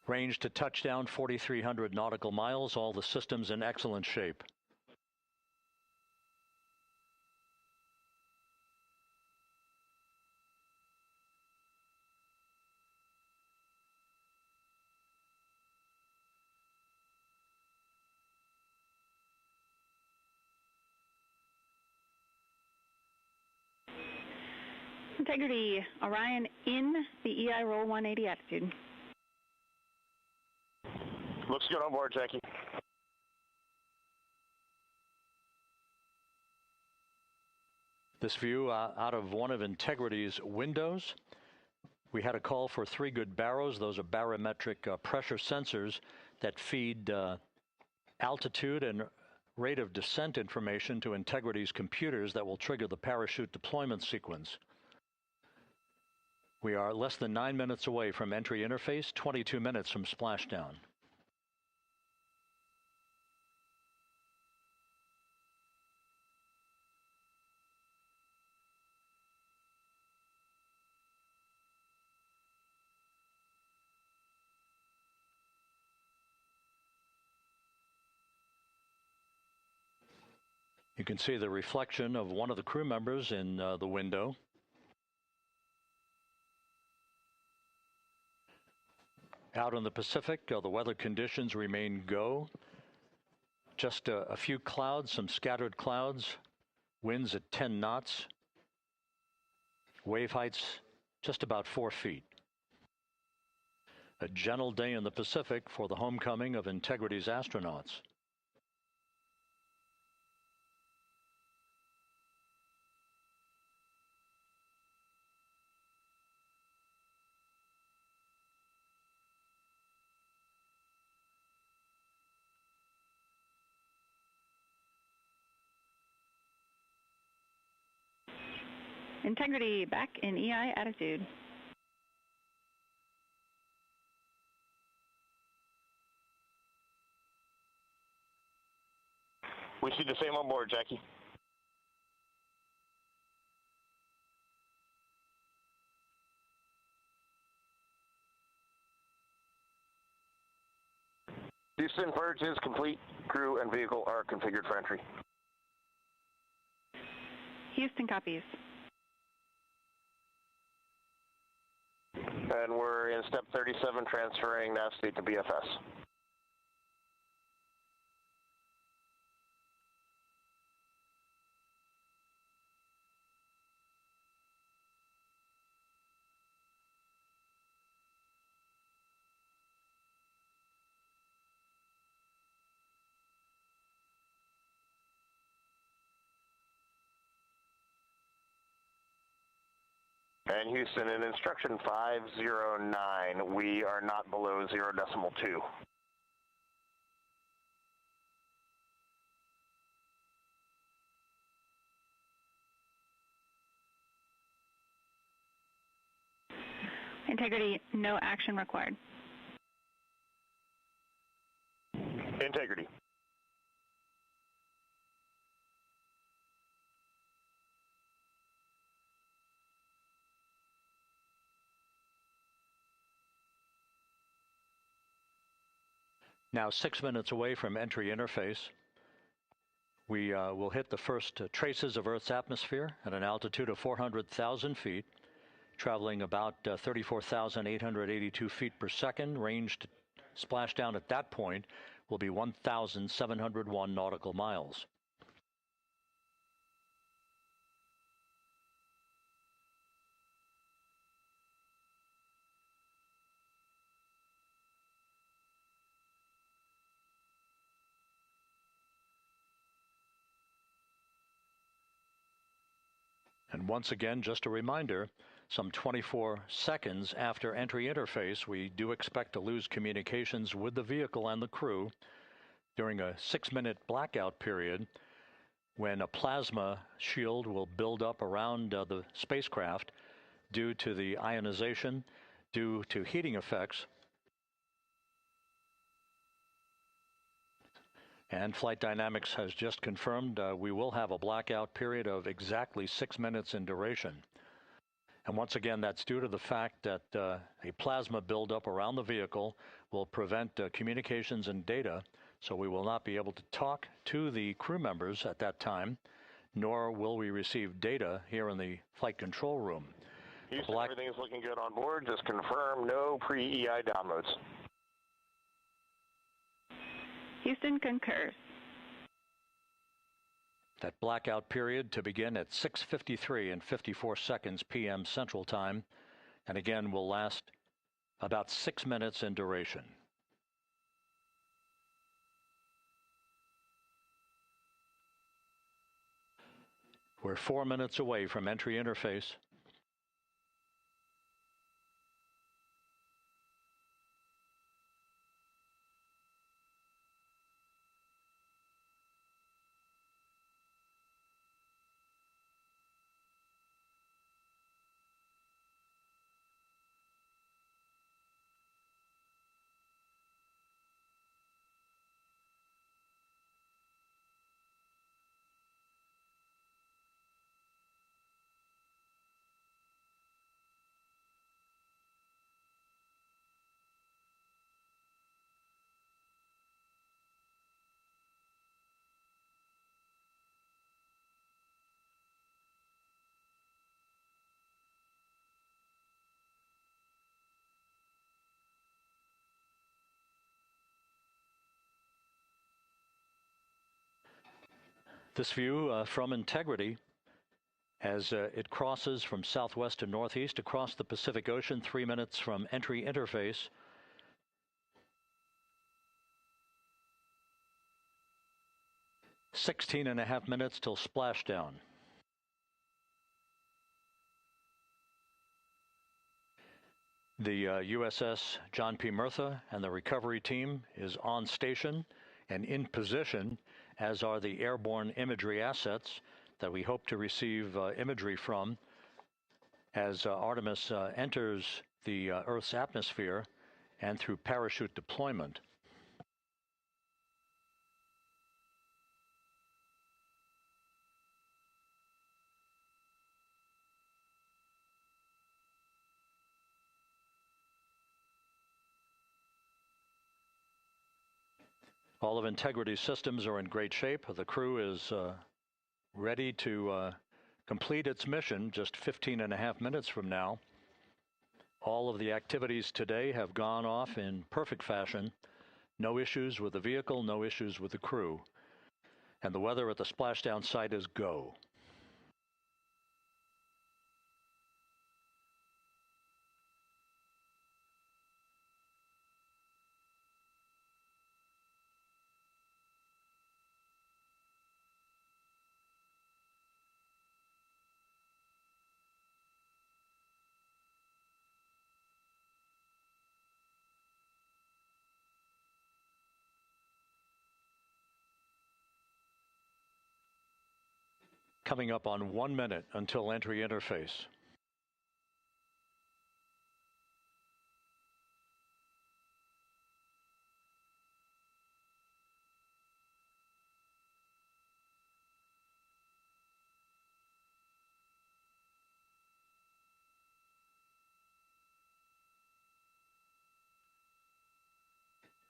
Range to touchdown 4,300 nautical miles, all the systems in excellent shape. Integrity, Orion in the EI roll 180 attitude. Looks good on board, Jackie. This view out of one of Integrity's windows. We had a call for 3 good baros. Those are barometric pressure sensors that feed altitude and rate of descent information to Integrity's computers that will trigger the parachute deployment sequence. We are less than 9 minutes away from entry interface, 22 minutes from splashdown. You can see the reflection of one of the crew members in the window. Out in the Pacific, the weather conditions remain go. Just a few clouds, some scattered clouds, winds at 10 knots, wave heights just about 4 feet. A gentle day in the Pacific for the homecoming of Integrity's astronauts. Integrity back in EI attitude. We see the same on board, Jackie. Houston, purge is complete. Crew and vehicle are configured for entry. Houston copies. And we're in step 37, transferring nav state to BFS. And Houston, in instruction 509, we are not below 0.2. Integrity, no action required. Integrity. Now 6 minutes away from entry interface. We will hit the first traces of Earth's atmosphere at an altitude of 400,000 feet, traveling about 34,882 feet per second. Range to splashdown at that point will be 1,701 nautical miles. And once again, just a reminder, some 24 seconds after entry interface, we do expect to lose communications with the vehicle and the crew during a 6-minute blackout period when a plasma shield will build up around the spacecraft due to the ionization, due to heating effects. And Flight Dynamics has just confirmed we will have a blackout period of exactly 6 minutes in duration. And once again, that's due to the fact that a plasma buildup around the vehicle will prevent communications and data, so we will not be able to talk to the crew members at that time, nor will we receive data here in the flight control room. Houston, everything is looking good on board. Just confirm no pre-EI downloads. Houston concurs. That blackout period to begin at 6:53 and 54 seconds p.m. Central Time, and again will last about 6 minutes in duration. We're 4 minutes away from entry interface. This view from Integrity as it crosses from southwest to northeast across the Pacific Ocean, 3 minutes from entry interface. "16.5 minutes till splashdown." The USS John P. Murtha and the recovery team is on station and in position, as are the airborne imagery assets that we hope to receive imagery from as Artemis enters the Earth's atmosphere and through parachute deployment. All of Integrity's systems are in great shape. The crew is ready to complete its mission just 15.5 minutes from now. All of the activities today have gone off in perfect fashion. No issues with the vehicle, no issues with the crew. And the weather at the splashdown site is go. Coming up on 1 minute until entry interface.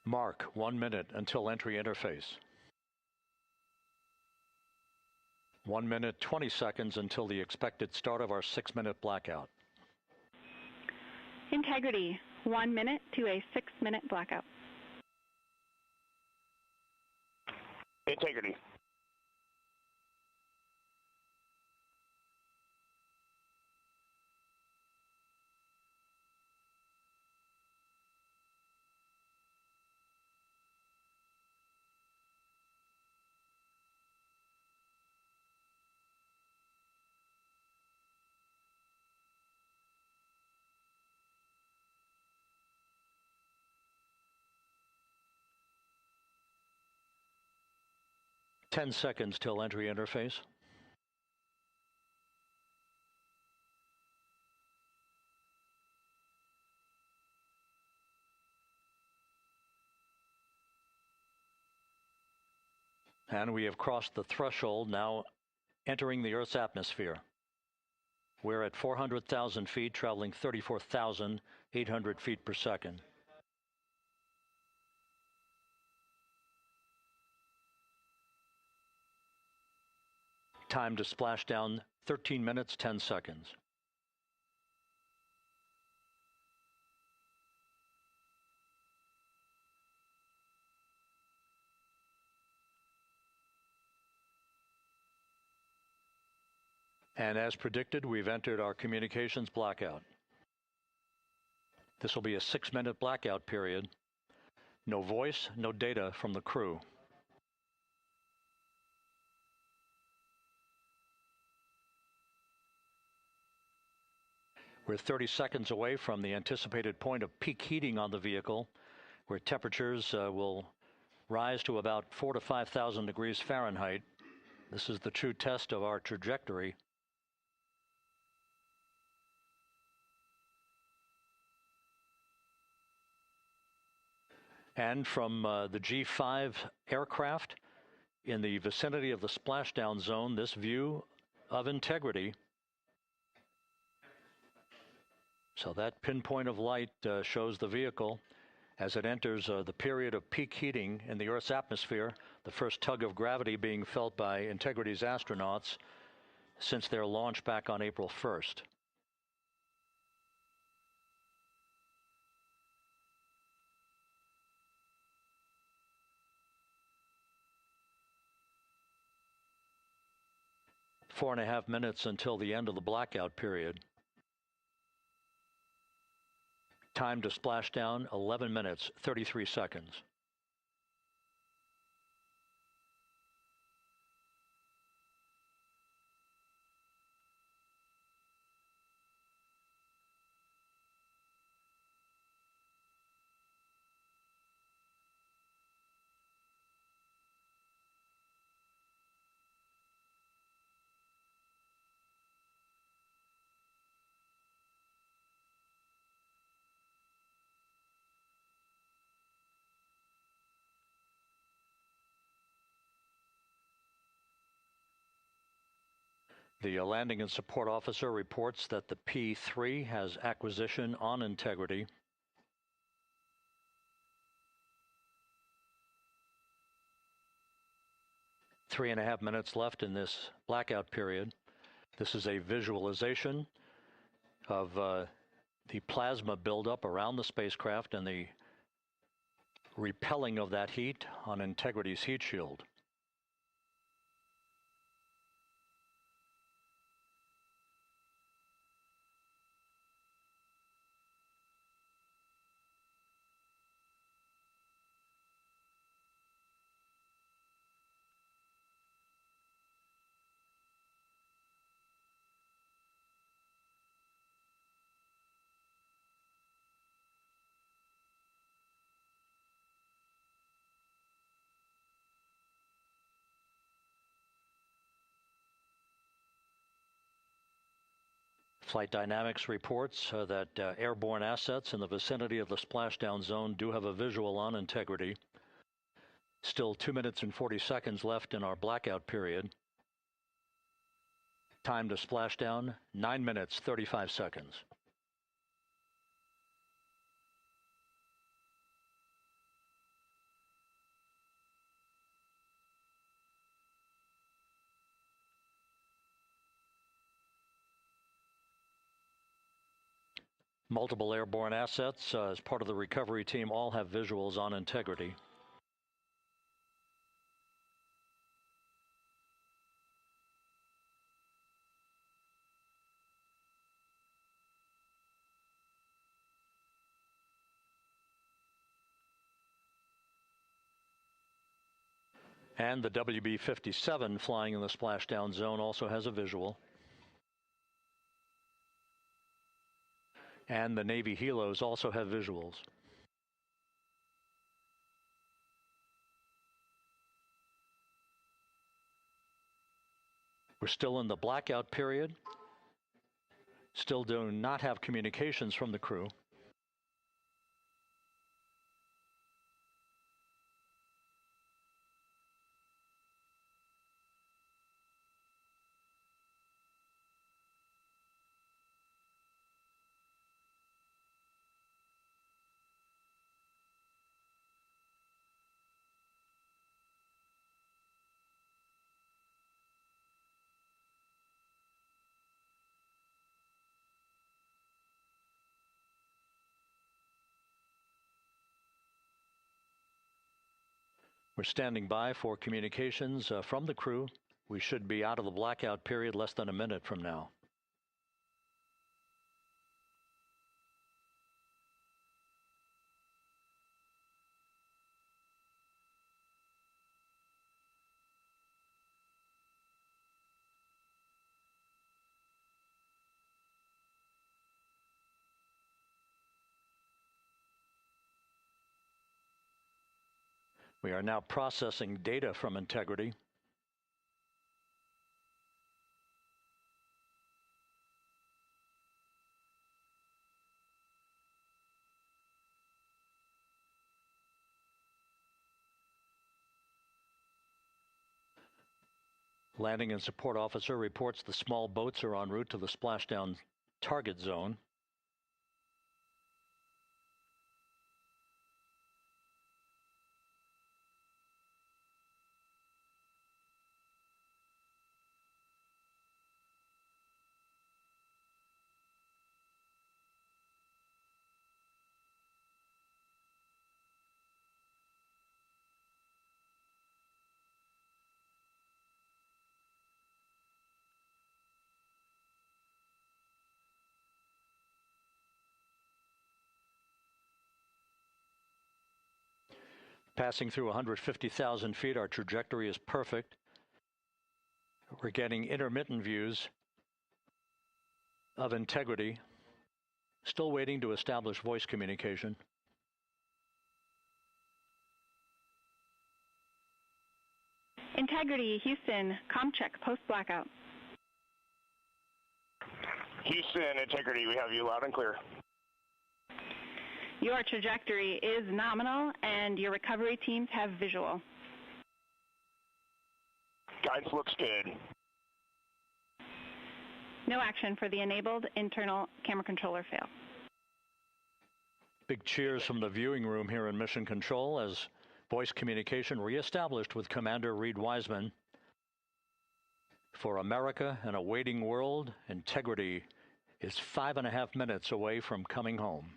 Mark 1 minute until entry interface. 1 minute, 20 seconds until the expected start of our 6-minute blackout. Integrity, 1 minute to a 6-minute blackout. Integrity. Ten seconds till entry interface. And we have crossed the threshold, now entering the Earth's atmosphere. We're at 400,000 feet, traveling 34,800 feet per second. Time to splashdown, 13 minutes, 10 seconds. And as predicted, we've entered our communications blackout. This will be a 6-minute blackout period. No voice, no data from the crew. We're 30 seconds away from the anticipated point of peak heating on the vehicle, where temperatures will rise to about 4,000 to 5,000 degrees Fahrenheit. This is the true test of our trajectory. And from the G5 aircraft in the vicinity of the splashdown zone, this view of integrity. So that pinpoint of light shows the vehicle as it enters the period of peak heating in the Earth's atmosphere, the first tug of gravity being felt by Integrity's astronauts since their launch back on April 1st. Four and a half minutes until the end of the blackout period. Time to splashdown, 11 minutes, 33 seconds. The landing and support officer reports that the P3 has acquisition on Integrity. Three and a half minutes left in this blackout period. This is a visualization of the plasma buildup around the spacecraft and the repelling of that heat on Integrity's heat shield. Flight Dynamics reports that airborne assets in the vicinity of the splashdown zone do have a visual on Integrity. Still 2 minutes and 40 seconds left in our blackout period. Time to splashdown, 9 minutes, 35 seconds. Multiple airborne assets as part of the recovery team all have visuals on Integrity. And the WB-57 flying in the splashdown zone also has a visual. And the Navy helos also have visuals. We're still in the blackout period. Still do not have communications from the crew. We're standing by for communications from the crew. We should be out of the blackout period less than a minute from now. We are now processing data from Integrity. Landing and support officer reports the small boats are en route to the splashdown target zone. Passing through 150,000 feet, our trajectory is perfect. We're getting intermittent views of Integrity. Still waiting to establish voice communication. Integrity, Houston, comm check, post-blackout. Houston, Integrity, we have you loud and clear. Your trajectory is nominal, and your recovery teams have visual. Guidance looks good. No action for the enabled internal camera controller fail. Big cheers from the viewing room here in Mission Control as voice communication reestablished with Commander Reid Wiseman. For America and a waiting world, Integrity is 5.5 minutes away from coming home.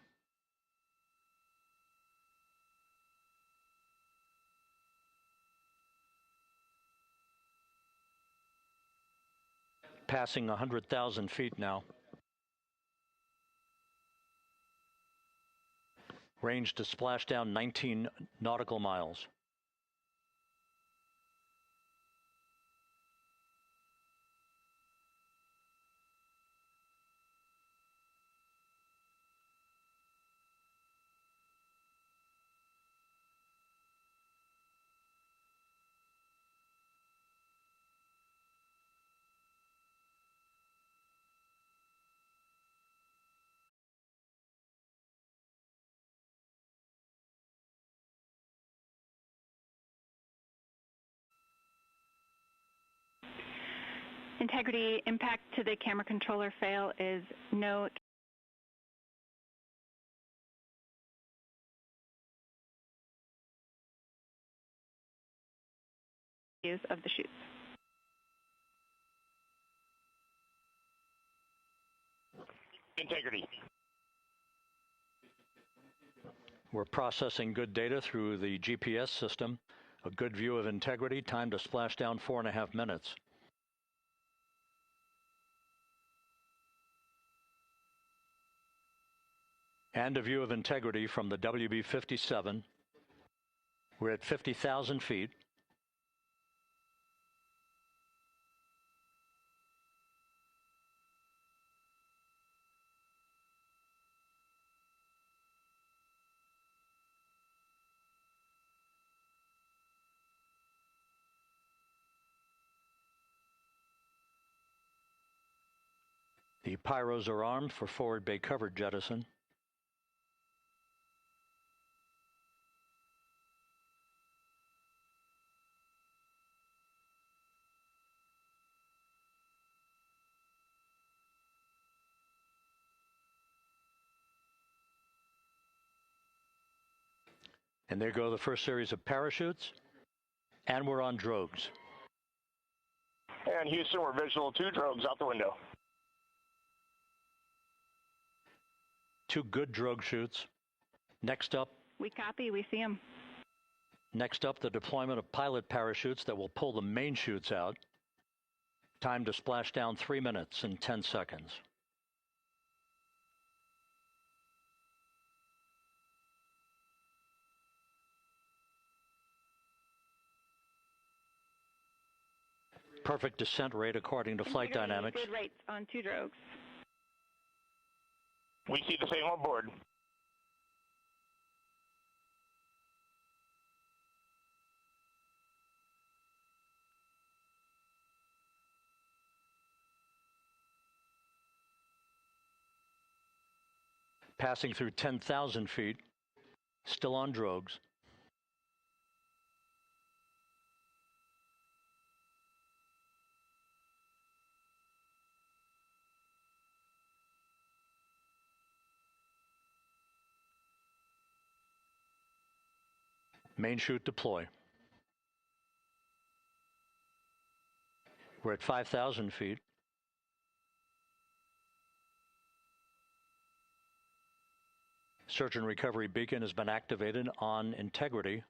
Passing 100,000 feet now. Range to splashdown 19 nautical miles. Integrity, impact to the camera controller fail is no use of the chutes. Integrity. We're processing good data through the GPS system. A good view of Integrity, time to splashdown 4.5 minutes. And a view of Integrity from the WB-57. We're at 50,000 feet. The pyros are armed for forward bay cover jettison. And there go the first series of parachutes. And we're on drogues. And Houston, we're visual 2 drogues out the window. 2 good drogue shoots. Next up. We copy, we see them. Next up, the deployment of pilot parachutes that will pull the main chutes out. Time to splash down 3 minutes and 10 seconds. Perfect descent rate according to flight dynamics. Good rates on 2 drogues. We see the same on board. Passing through 10,000 feet, still on drogues. Main chute deploy. We're at 5,000 feet. Search and recovery beacon has been activated on integrity.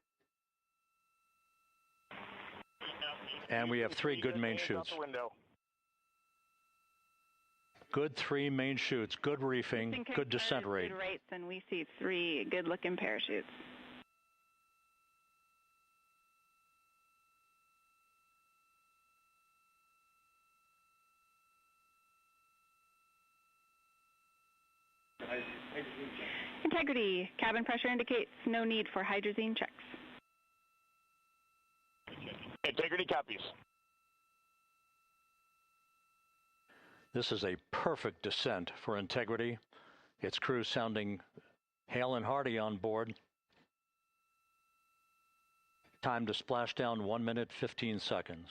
And we have 3 good main chutes. Good 3 main chutes, good reefing, good descent rate. Good rates, and we see 3 good-looking parachutes. Integrity. Cabin pressure indicates no need for hydrazine checks. Integrity copies. This is a perfect descent for Integrity. Its crew sounding hale and hearty on board. Time to splash down 1 minute, 15 seconds.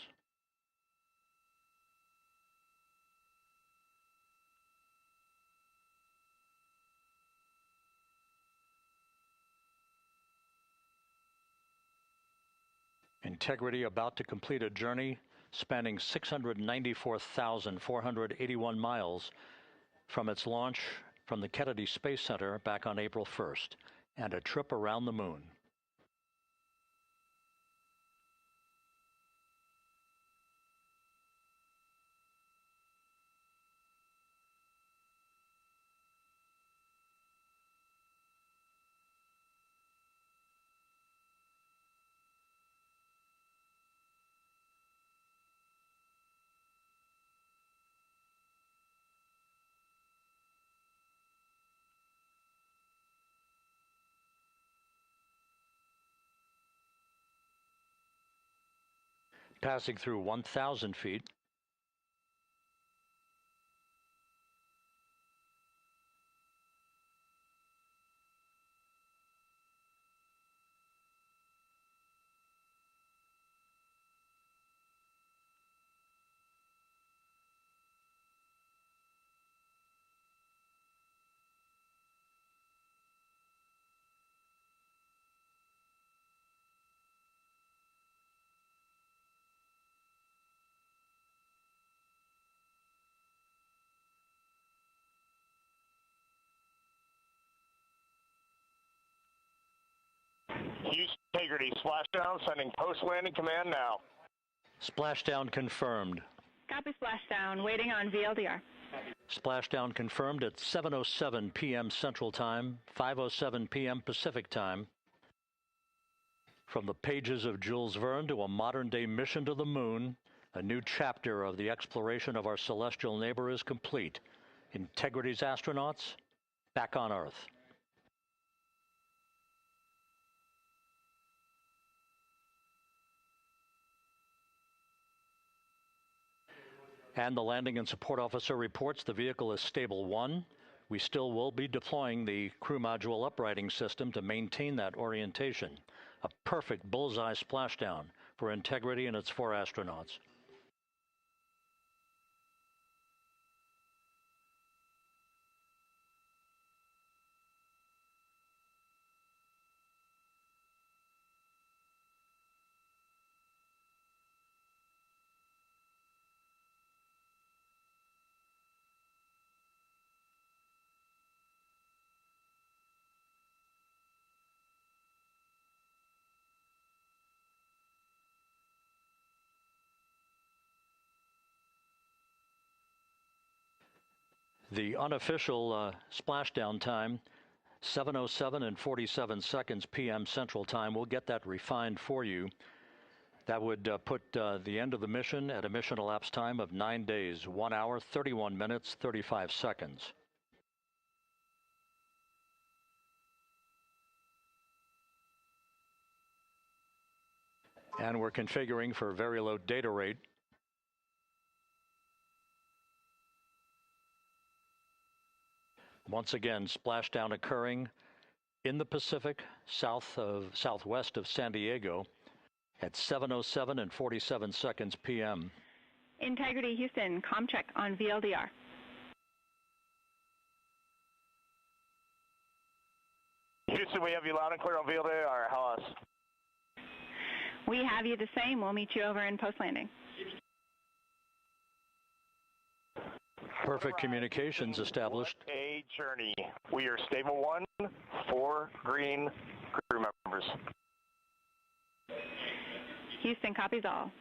Integrity about to complete a journey spanning 694,481 miles from its launch from the Kennedy Space Center back on April 1st, and a trip around the moon. Passing through 1,000 feet. Houston Integrity, splashdown, sending post-landing command now. Splashdown confirmed. Copy splashdown, waiting on VLDR. Splashdown confirmed at 7:07 p.m. Central Time, 5:07 p.m. Pacific Time. From the pages of Jules Verne to a modern-day mission to the moon, a new chapter of the exploration of our celestial neighbor is complete. Integrity's astronauts back on Earth. And the landing and support officer reports the vehicle is stable 1. We still will be deploying the crew module uprighting system to maintain that orientation. A perfect bullseye splashdown for Integrity and its 4 astronauts. The unofficial splashdown time, 7:07 and 47 seconds p.m. Central Time. We'll get that refined for you. That would put the end of the mission at a mission elapsed time of 9 days, 1 hour, 31 minutes, 35 seconds. And we're configuring for very low data rate. Once again, splashdown occurring in the Pacific, southwest of San Diego at 7:07 and 47 seconds p.m. Integrity Houston, comm check on VLDR. Houston, we have you loud and clear on VLDR. How else? We have you the same. We'll meet you over in post-landing. Perfect communications established. What a journey. We are stable 1, 4 green crew members. Houston copies all.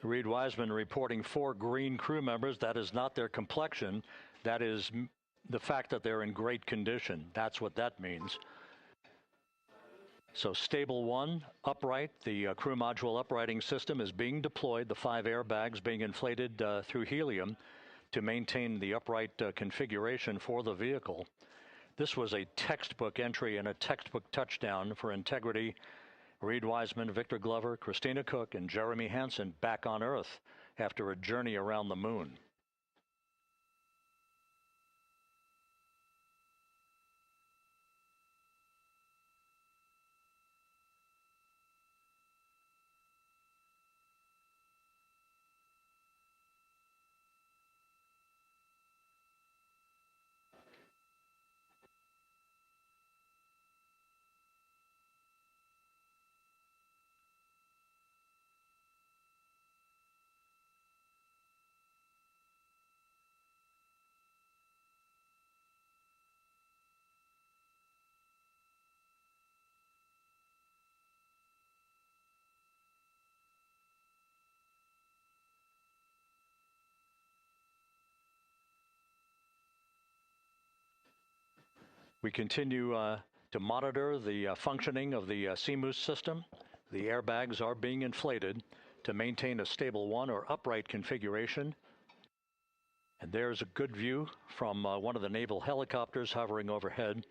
Reid Wiseman reporting 4 green crew members. That is not their complexion. That is the fact that they're in great condition. That's what that means. So stable 1, upright. The crew module uprighting system is being deployed. The 5 airbags being inflated through helium to maintain the upright configuration for the vehicle. This was a textbook entry and a textbook touchdown for Integrity. Reid Wiseman, Victor Glover, Christina Koch, and Jeremy Hansen back on Earth after a journey around the moon. We continue to monitor the functioning of the CMOOS system. The airbags are being inflated to maintain a stable 1 or upright configuration. And there's a good view from one of the naval helicopters hovering overhead.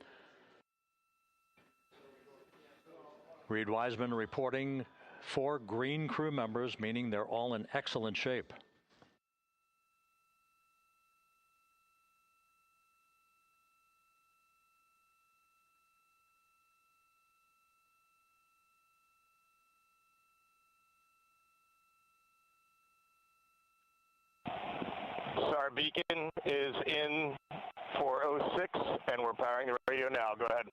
Reid Wiseman reporting 4 green crew members, meaning they're all in excellent shape. Our beacon is in for 06, and we're powering the radio now. Go ahead.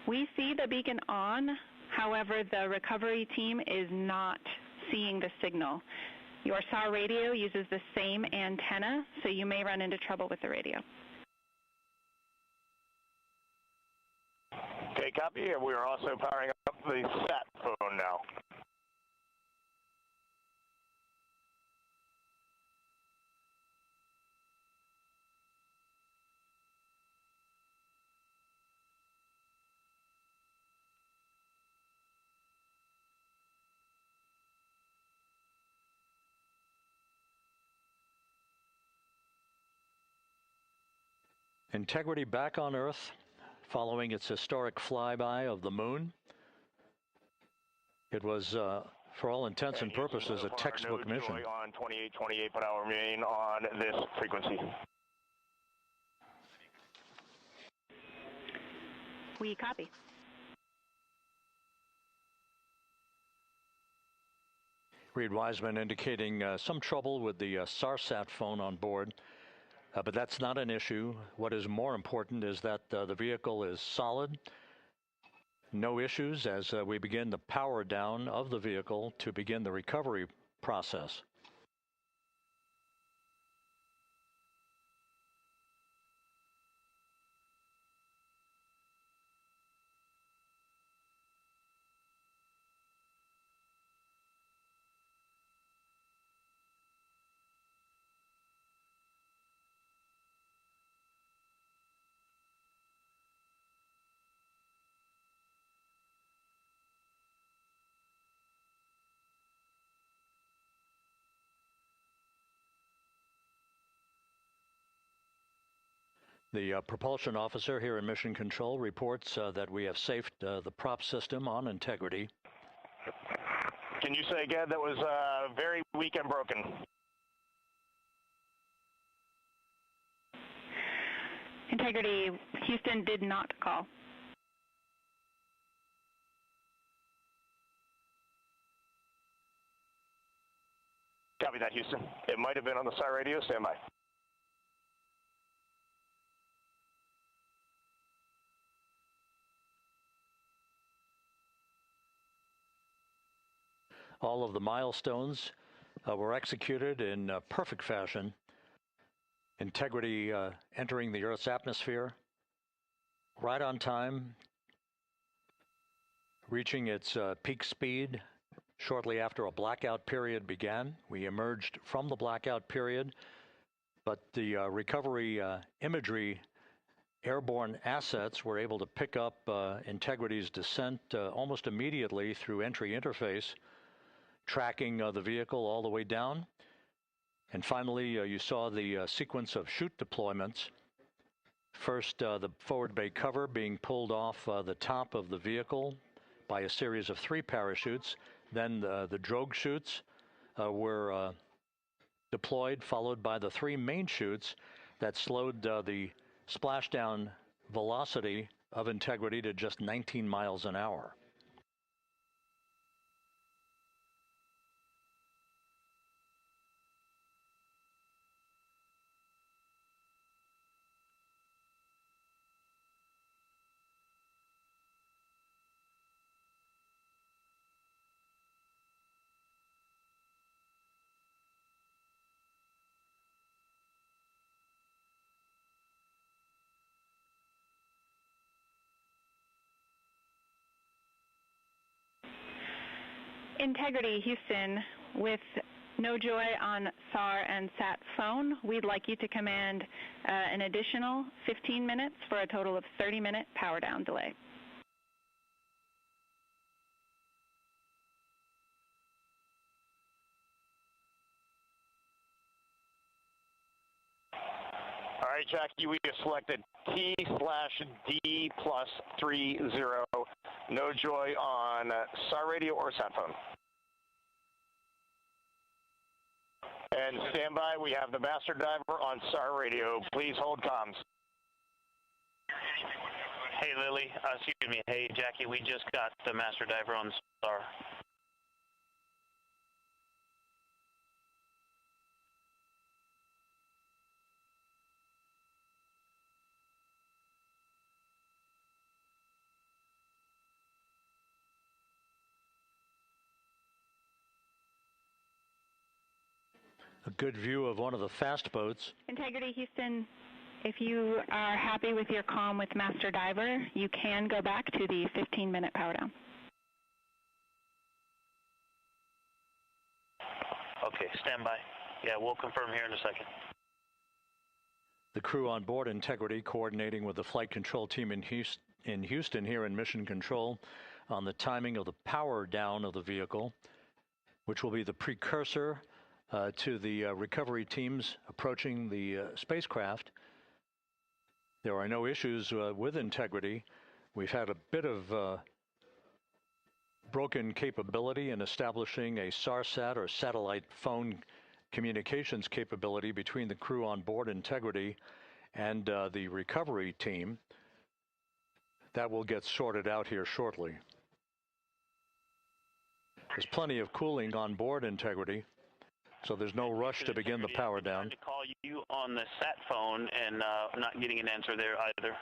We see the beacon on. However, the recovery team is not seeing the signal. Your SAR radio uses the same antenna, so you may run into trouble with the radio. Okay, copy. And we are also powering up the sat phone now. Integrity back on Earth following its historic flyby of the moon. It was, for all intents and purposes, a textbook mission. On 28 but I'll remain on this frequency. We copy. Reid Wiseman indicating some trouble with the SARSAT phone on board. But that's not an issue. What is more important is that the vehicle is solid. No issues as we begin the power down of the vehicle to begin the recovery process. The propulsion officer here in Mission Control reports that we have safed the prop system on integrity. Can you say again? That was very weak and broken. Integrity, Houston did not call. Copy that, Houston. It might have been on the SAR radio. Stand by. All of the milestones were executed in perfect fashion. Integrity entering the Earth's atmosphere right on time, reaching its peak speed shortly after a blackout period began. We emerged from the blackout period, but the recovery imagery airborne assets were able to pick up Integrity's descent almost immediately through entry interface, tracking the vehicle all the way down. And finally, you saw the sequence of chute deployments. First, the forward bay cover being pulled off the top of the vehicle by a series of 3 parachutes. Then the drogue chutes were deployed, followed by the 3 main chutes that slowed the splashdown velocity of Integrity to just 19 miles an hour. Integrity, Houston, with no joy on SAR and SAT phone, we'd like you to command an additional 15 minutes for a total of 30-minute power down delay. All right, Jackie, we have selected T/D+30. No joy on SAR radio or sat phone. And stand by, we have the master diver on SAR radio. Please hold comms. Hey, Lily. Excuse me. Hey, Jackie, we just got the master diver on SAR. A good view of one of the fast boats. Integrity, Houston, if you are happy with your comm with Master Diver, you can go back to the 15-minute power down. Okay, stand by. Yeah, we'll confirm here in a second. The crew on board Integrity coordinating with the flight control team in Houston here in Mission Control on the timing of the power down of the vehicle, which will be the precursor to the recovery teams approaching the spacecraft. There are no issues with Integrity. We've had a bit of broken capability in establishing a SARSAT or satellite phone communications capability between the crew on board Integrity and the recovery team. That will get sorted out here shortly. There's plenty of cooling on board Integrity, so there's no rush to begin the power down. I'm trying to call you on the sat phone and not getting an answer there either.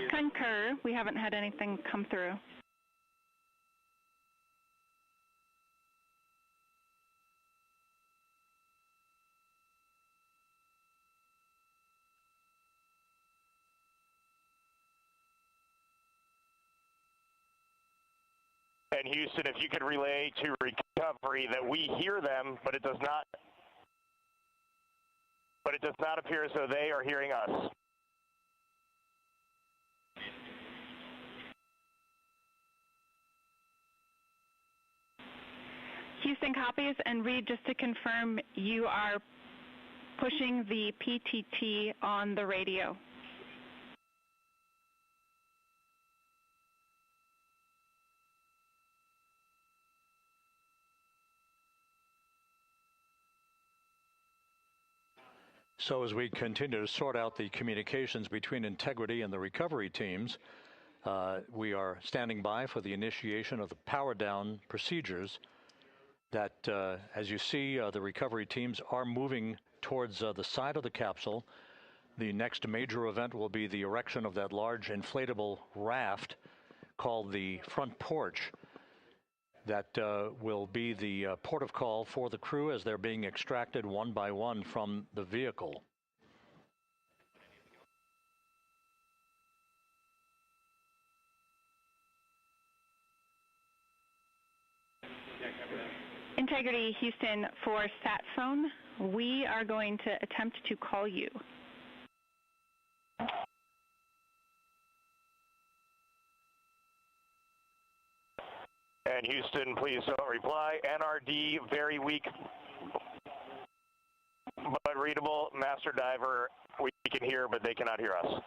Concur. We haven't had anything come through. And Houston, if you could relay to recovery that we hear them, but it does not appear as though they are hearing us. Houston copies, and Reid, just to confirm, you are pushing the PTT on the radio. So as we continue to sort out the communications between Integrity and the recovery teams, we are standing by for the initiation of the power down procedures that, as you see, the recovery teams are moving towards the side of the capsule. The next major event will be the erection of that large inflatable raft called the front porch. That will be the port of call for the crew as they're being extracted one by one from the vehicle. Integrity Houston, for sat phone, we are going to attempt to call you. And Houston, please don't reply. NRD, very weak, but readable. Master diver, we can hear, but they cannot hear us.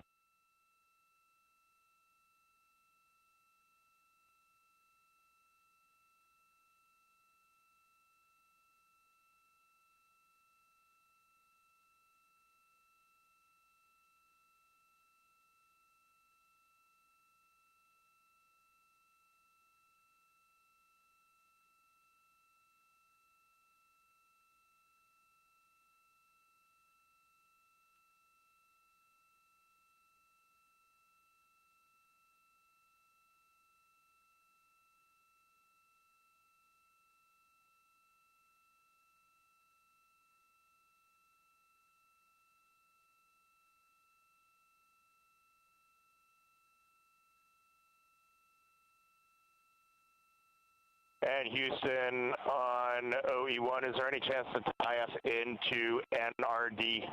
And Houston on OE1, is there any chance to tie us into NRD?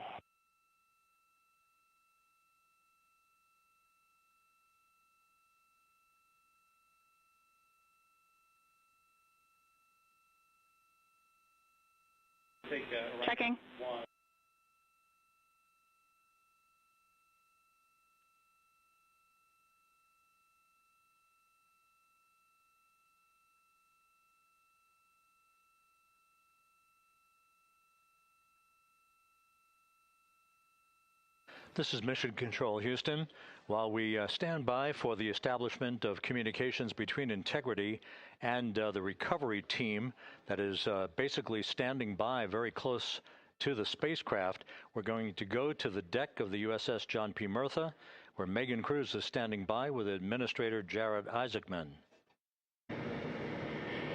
Checking. This is Mission Control Houston. While we stand by for the establishment of communications between Integrity and the recovery team that is basically standing by very close to the spacecraft, we're going to go to the deck of the USS John P. Murtha, where Megan Cruz is standing by with Administrator Jeremy Hansen.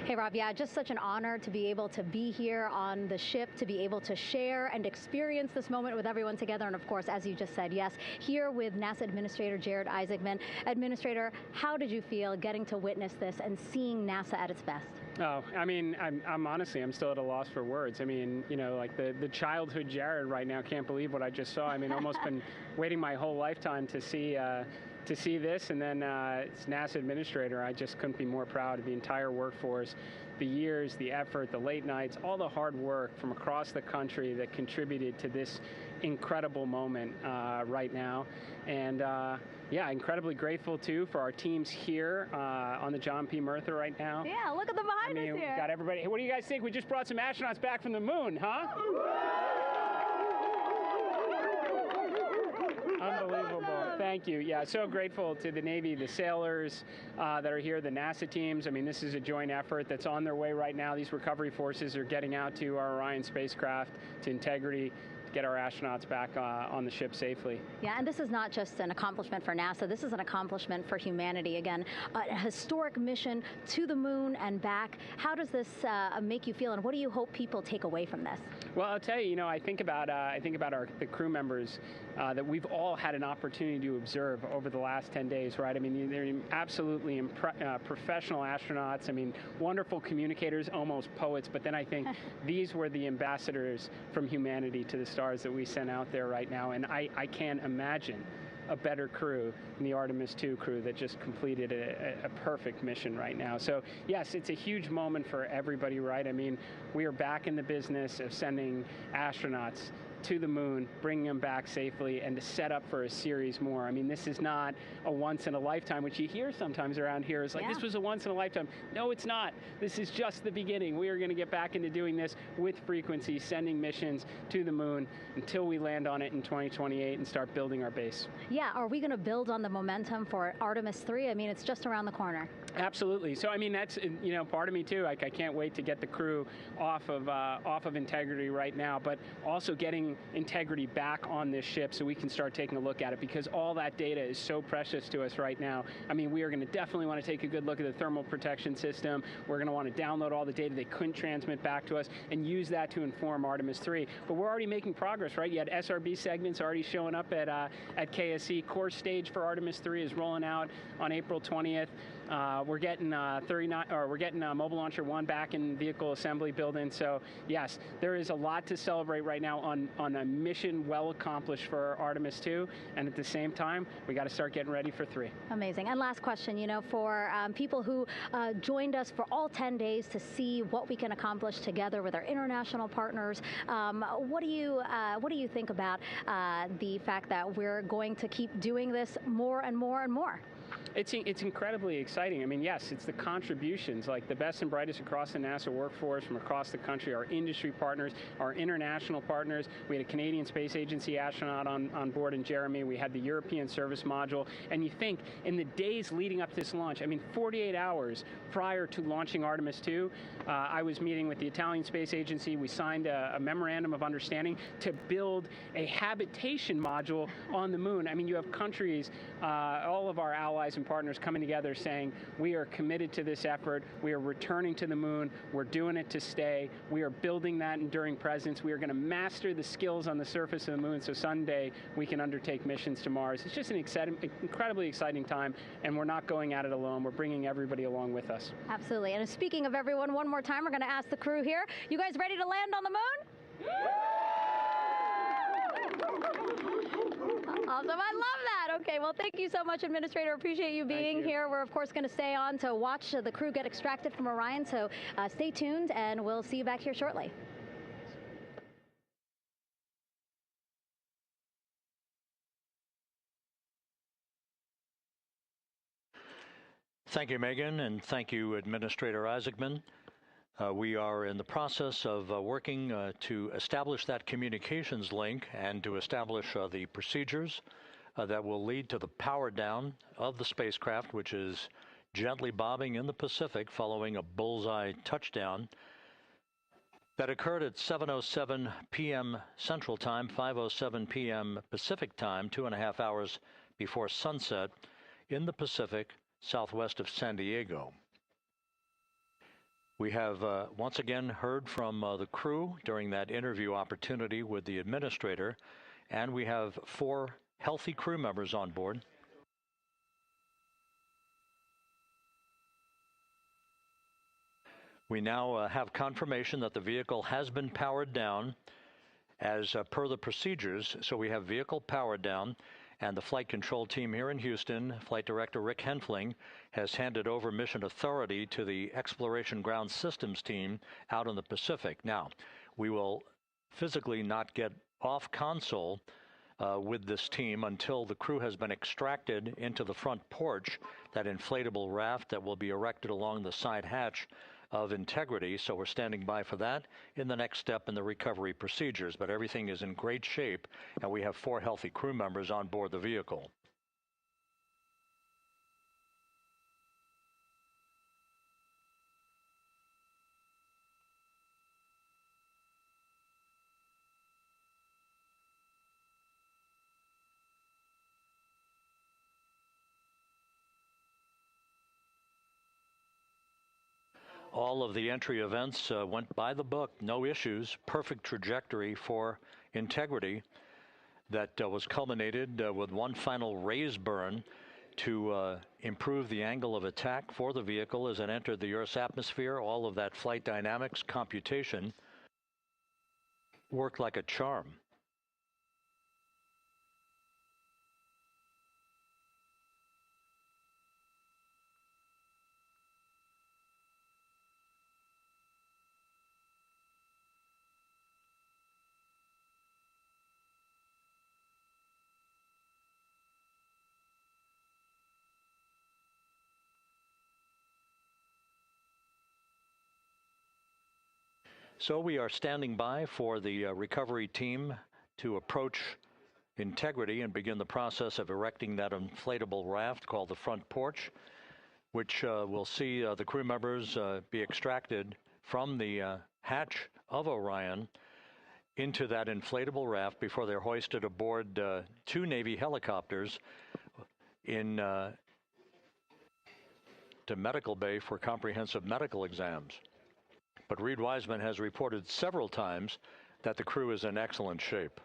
Hey, Rob, yeah, just such an honor to be able to be here on the ship, to be able to share and experience this moment with everyone together. And of course, as you just said, yes, here with NASA Administrator Jeremy Hansen. Administrator, how did you feel getting to witness this and seeing NASA at its best? Oh, I mean, I'm honestly, I'm still at a loss for words. I mean, you know, like the childhood Jared right now can't believe what I just saw. I mean, almost been waiting my whole lifetime to see this, and then it's NASA Administrator. I just couldn't be more proud of the entire workforce, the years, the effort, the late nights, all the hard work from across the country that contributed to this incredible moment right now. And yeah, incredibly grateful too for our teams here on the John P. Murtha right now. Yeah, look at them behind us here. We got everybody. Hey, what do you guys think? We just brought some astronauts back from the moon, huh? Unbelievable. Thank you. Yeah, so grateful to the Navy, the sailors that are here, the NASA teams. I mean, this is a joint effort that's on their way right now. These recovery forces are getting out to our Orion spacecraft, to Integrity, to get our astronauts back on the ship safely. Yeah, and this is not just an accomplishment for NASA. This is an accomplishment for humanity. Again, a historic mission to the moon and back. How does this make you feel, and what do you hope people take away from this? Well, I'll tell you, you know, I think about the crew members that we've all had an opportunity to observe over the last 10 days, right? I mean, they're absolutely professional astronauts. I mean, wonderful communicators, almost poets. But then I think these were the ambassadors from humanity to the stars that we sent out there right now. And I can't imagine a better crew than the Artemis II crew that just completed a perfect mission right now. So yes, it's a huge moment for everybody, right? I mean, we are back in the business of sending astronauts to the moon, bringing them back safely, and to set up for a series more. I mean, this is not a once in a lifetime, which you hear sometimes around here. It's like, this was a once in a lifetime. No, it's not. This is just the beginning. We are going to get back into doing this with frequency, sending missions to the moon until we land on it in 2028 and start building our base. Yeah, are we going to build on the momentum for Artemis III? I mean, it's just around the corner. Absolutely. So, I mean, that's, you know, part of me too. I can't wait to get the crew off of Integrity right now, but also getting Integrity back on this ship so we can start taking a look at it, because all that data is so precious to us right now. I mean, we are going to definitely want to take a good look at the thermal protection system. We're going to want to download all the data they couldn't transmit back to us and use that to inform Artemis III. But we're already making progress, right? You had SRB segments already showing up at KSC. Core stage for Artemis III is rolling out on April 20th. We're getting Mobile Launcher 1 back in vehicle assembly building. So yes, there is a lot to celebrate right now on a mission well accomplished for Artemis II, and at the same time, we got to start getting ready for 3. Amazing. And last question, you know, for people who joined us for all 10 days to see what we can accomplish together with our international partners, what do you think about the fact that we're going to keep doing this more and more and more? It's incredibly exciting. I mean, yes, it's the contributions, like the best and brightest across the NASA workforce from across the country, our industry partners, our international partners. We had a Canadian Space Agency astronaut on board in Jeremy. We had the European Service Module. And you think, in the days leading up to this launch, I mean, 48 hours prior to launching Artemis II, I was meeting with the Italian Space Agency. We signed a memorandum of understanding to build a habitation module on the moon. I mean, you have countries, all of our allies and partners coming together saying, we are committed to this effort, we are returning to the moon, we're doing it to stay, we are building that enduring presence, we are going to master the skills on the surface of the moon so someday we can undertake missions to Mars. It's just an incredibly exciting time, and we're not going at it alone, we're bringing everybody along with us. Absolutely, and speaking of everyone, one more time, we're going to ask the crew here, you guys ready to land on the moon? Awesome. I love that. Okay, well, thank you so much, Administrator. Appreciate you being here. We're, of course, going to stay on to watch the crew get extracted from Orion, so stay tuned, and we'll see you back here shortly. Thank you, Megan, and thank you, Administrator Isaacman. We are in the process of working to establish that communications link and to establish the procedures that will lead to the power down of the spacecraft, which is gently bobbing in the Pacific following a bullseye touchdown that occurred at 7:07 p.m. Central Time, 5:07 p.m. Pacific Time, 2.5 hours before sunset in the Pacific, southwest of San Diego. We have once again heard from the crew during that interview opportunity with the administrator, and we have 4 healthy crew members on board. We now have confirmation that the vehicle has been powered down as per the procedures. So we have vehicle powered down, and the flight control team here in Houston, Flight Director Rick Henfling, has handed over mission authority to the Exploration Ground Systems team out in the Pacific. Now, we will physically not get off console with this team until the crew has been extracted into the front porch, that inflatable raft that will be erected along the side hatch of Integrity. So we're standing by for that in the next step in the recovery procedures. But everything is in great shape, and we have 4 healthy crew members on board the vehicle. All of the entry events went by the book, no issues, perfect trajectory for Integrity that was culminated with one final raise burn to improve the angle of attack for the vehicle as it entered the Earth's atmosphere. All of that flight dynamics computation worked like a charm. So we are standing by for the recovery team to approach integrity and begin the process of erecting that inflatable raft called the front porch, which will see the crew members be extracted from the hatch of Orion into that inflatable raft before they're hoisted aboard two Navy helicopters in to medical bay for comprehensive medical exams. But Reid Wiseman has reported several times that the crew is in excellent shape.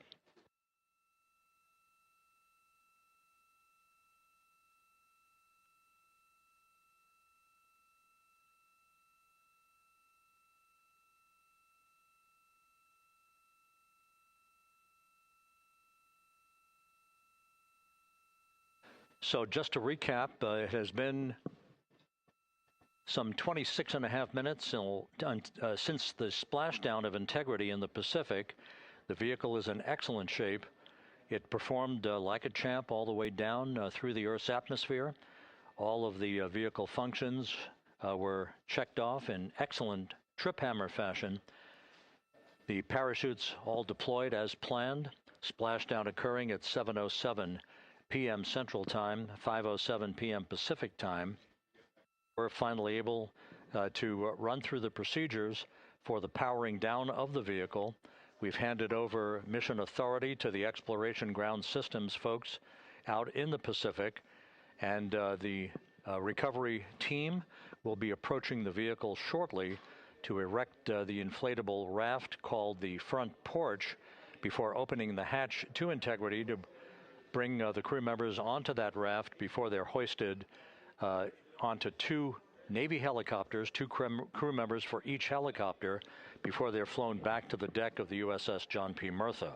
So just to recap, it has been some 26 and a half minutes since the splashdown of integrity in the Pacific. The vehicle is in excellent shape. It performed like a champ all the way down through the Earth's atmosphere. All of the vehicle functions were checked off in excellent trip hammer fashion. The parachutes all deployed as planned. Splashdown occurring at 7:07 p.m. Central Time, 5:07 p.m. Pacific Time. We're finally able to run through the procedures for the powering down of the vehicle. We've handed over mission authority to the Exploration Ground Systems folks out in the Pacific, and the recovery team will be approaching the vehicle shortly to erect the inflatable raft called the front porch before opening the hatch to integrity to bring the crew members onto that raft before they're hoisted onto two Navy helicopters, two crew members for each helicopter, before they're flown back to the deck of the USS John P. Murtha.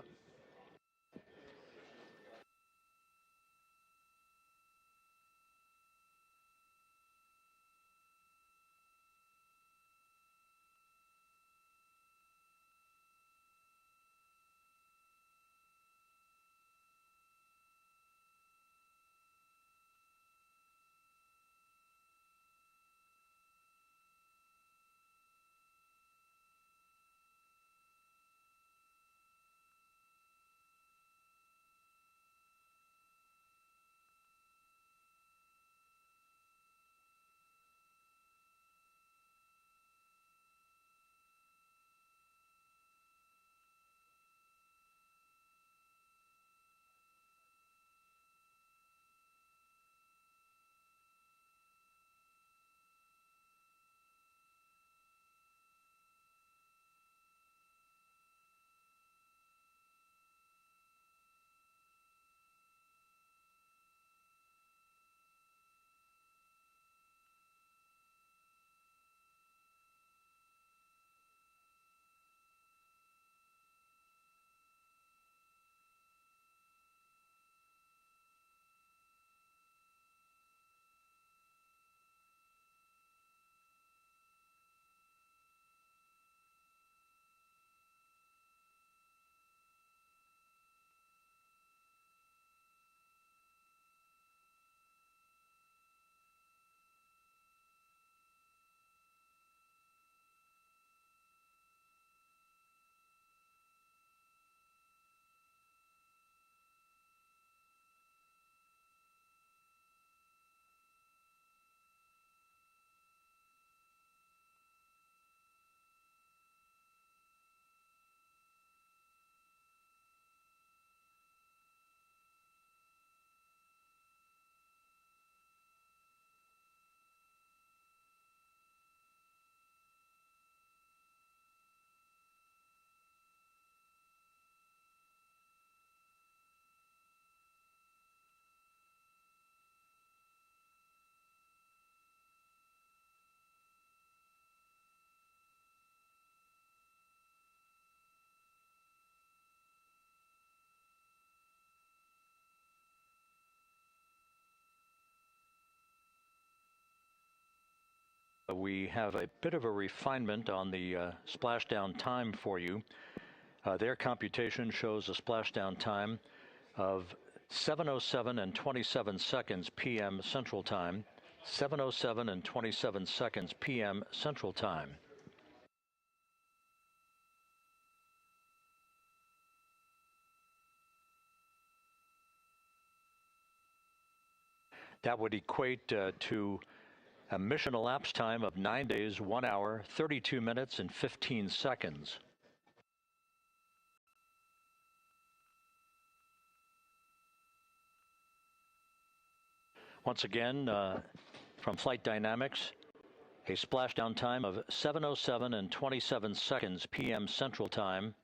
We have a bit of a refinement on the splashdown time for you. Their computation shows a splashdown time of 7:07 and 27 seconds p.m. Central Time, 7:07 and 27 seconds p.m. Central Time. That would equate to a mission elapsed time of 9 days, 1 hour, 32 minutes, and 15 seconds. Once again, from Flight Dynamics, a splashdown time of 7:07 and 27 seconds p.m. Central Time.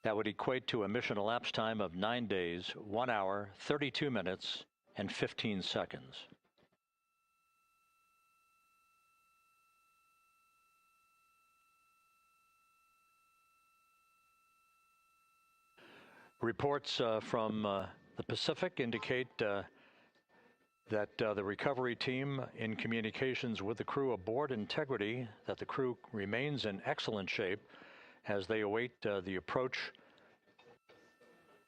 That would equate to a mission elapsed time of 9 days, 1 hour, 32 minutes, and 15 seconds. Reports from the Pacific indicate that the recovery team in communications with the crew aboard Integrity, that the crew remains in excellent shape as they await the approach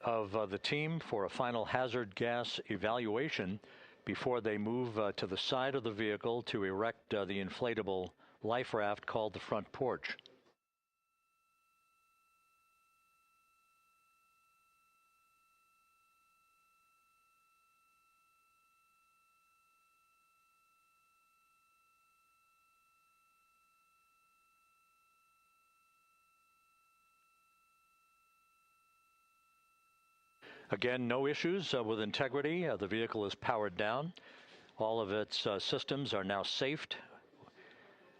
of the team for a final hazard gas evaluation before they move to the side of the vehicle to erect the inflatable life raft called the front porch. Again, no issues with Integrity. The vehicle is powered down. All of its systems are now safed.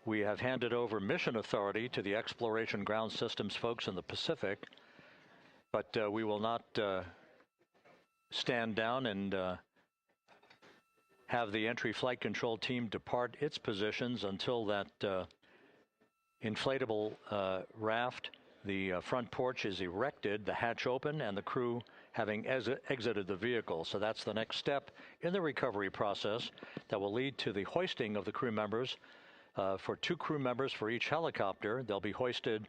We have handed over mission authority to the Exploration Ground Systems folks in the Pacific, but we will not stand down and have the entry flight control team depart its positions until that inflatable raft, the front porch, is erected, the hatch open, and the crew having exited the vehicle. So that's the next step in the recovery process that will lead to the hoisting of the crew members. For 2 crew members for each helicopter, they'll be hoisted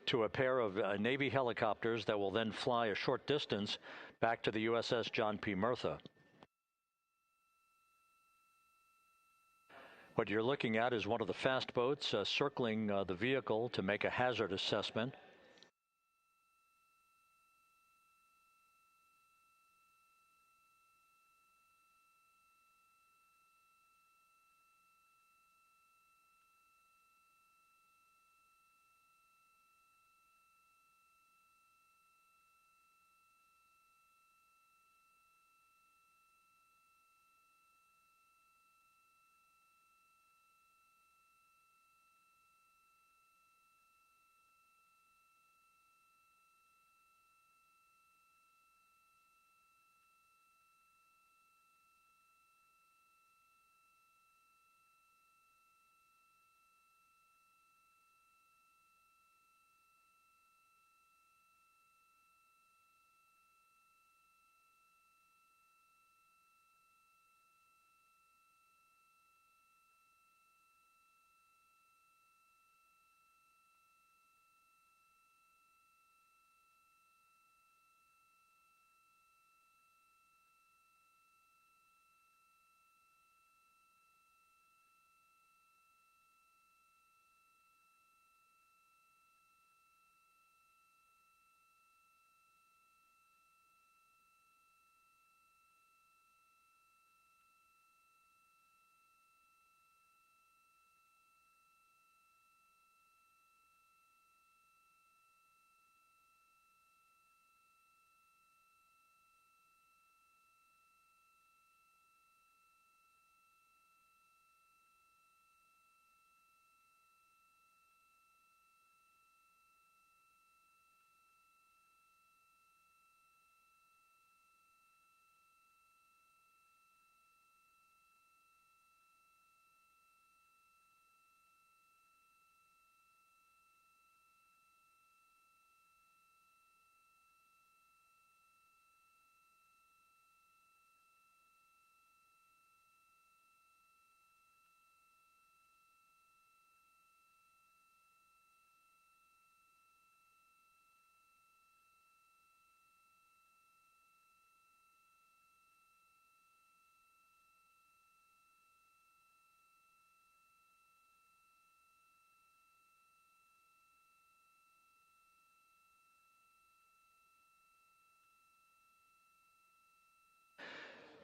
to a pair of Navy helicopters that will then fly a short distance back to the USS John P. Murtha. What you're looking at is one of the fast boats circling the vehicle to make a hazard assessment.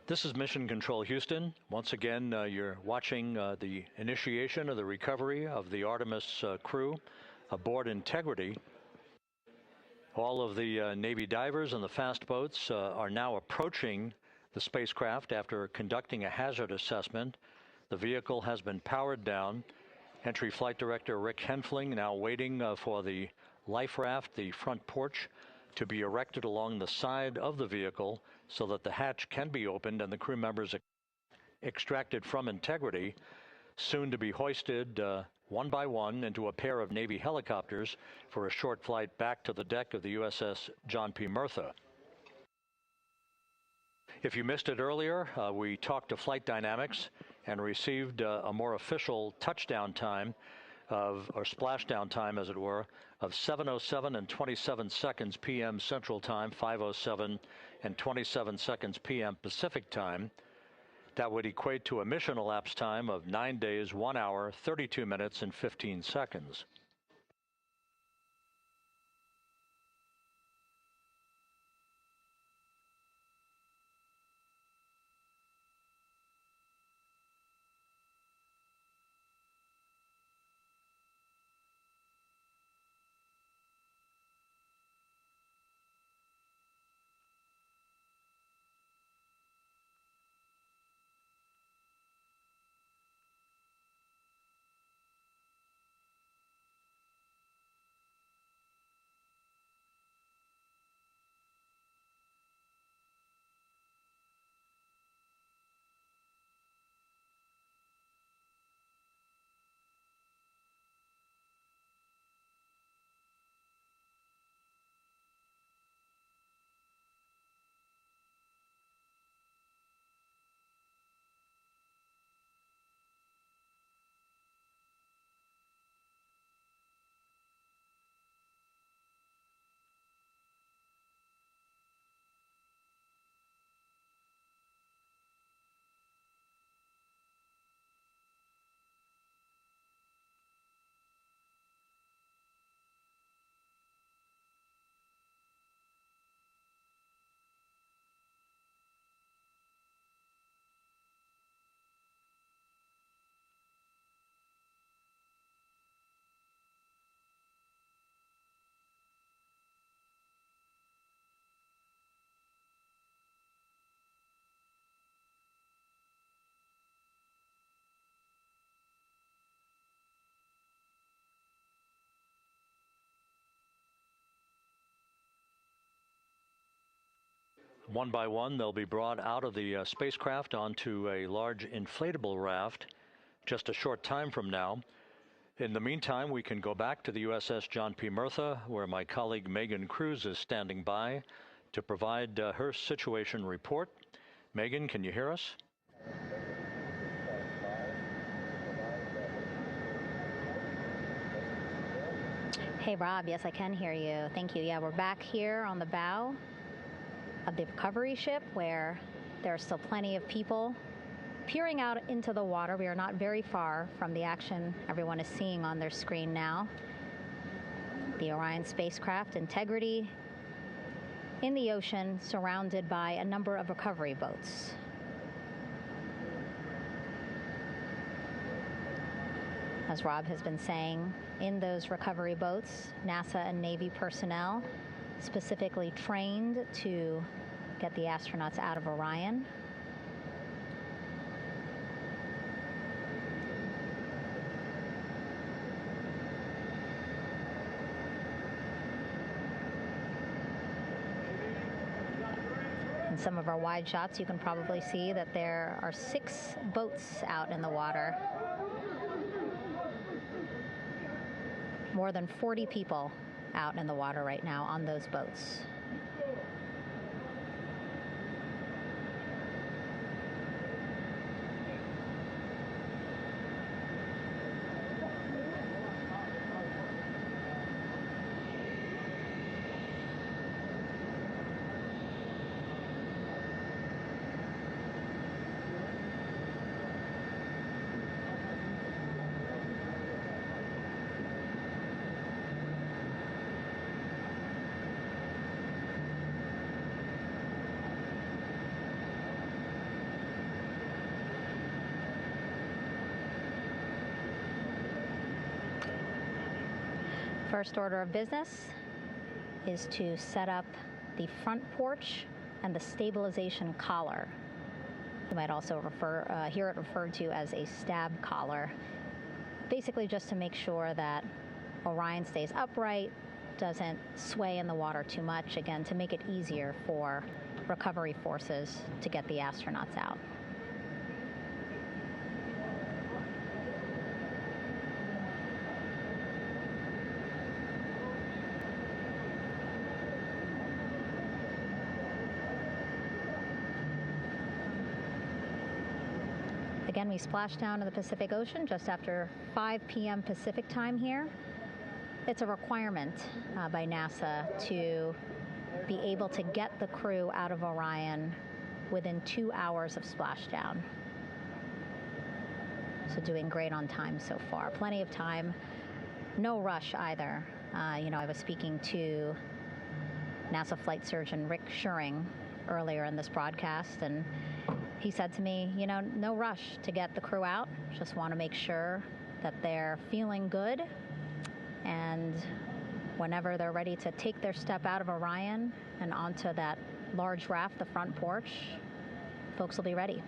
This is Mission Control Houston. Once again, you're watching the initiation of the recovery of the Artemis crew aboard Integrity. All of the Navy divers and the fast boats are now approaching the spacecraft after conducting a hazard assessment. The vehicle has been powered down. Entry Flight Director Rick Henfling now waiting for the life raft, the front porch, to be erected along the side of the vehicle so that the hatch can be opened and the crew members extracted from Integrity, soon to be hoisted one by one into a pair of Navy helicopters for a short flight back to the deck of the USS John P. Murtha. If you missed it earlier, we talked to Flight Dynamics and received a more official touchdown time or splashdown time, as it were, of 7:07 and 27 seconds p.m. Central Time, 5:07 and 27 seconds p.m. Pacific Time. That would equate to a mission elapsed time of 9 days, 1 hour, 32 minutes, and 15 seconds. One by one, they'll be brought out of the spacecraft onto a large inflatable raft just a short time from now. In the meantime, we can go back to the USS John P. Murtha, where my colleague Megan Cruz is standing by to provide her situation report. Megan, can you hear us? Hey, Rob. Yes, I can hear you. Thank you. Yeah, we're back here on the bow of the recovery ship where there are still plenty of people peering out into the water. We are not very far from the action everyone is seeing on their screen now. The Orion spacecraft, Integrity, in the ocean, surrounded by a number of recovery boats. As Rob has been saying, in those recovery boats, NASA and Navy personnel specifically trained to get the astronauts out of Orion. In some of our wide shots, you can probably see that there are 6 boats out in the water. More than 40 people out in the water right now on those boats. First order of business is to set up the front porch and the stabilization collar. You might also hear it referred to as a stab collar. Basically just to make sure that Orion stays upright, doesn't sway in the water too much, again, to make it easier for recovery forces to get the astronauts out. Again, we splashed down in the Pacific Ocean just after 5 p.m. Pacific time here. It's a requirement by NASA to be able to get the crew out of Orion within 2 hours of splashdown. So doing great on time so far. Plenty of time. No rush either. I was speaking to NASA flight surgeon Rick Schuring earlier in this broadcast, and he said to me, no rush to get the crew out. Just want to make sure that they're feeling good. And whenever they're ready to take their step out of Orion and onto that large raft, the front porch, folks will be ready.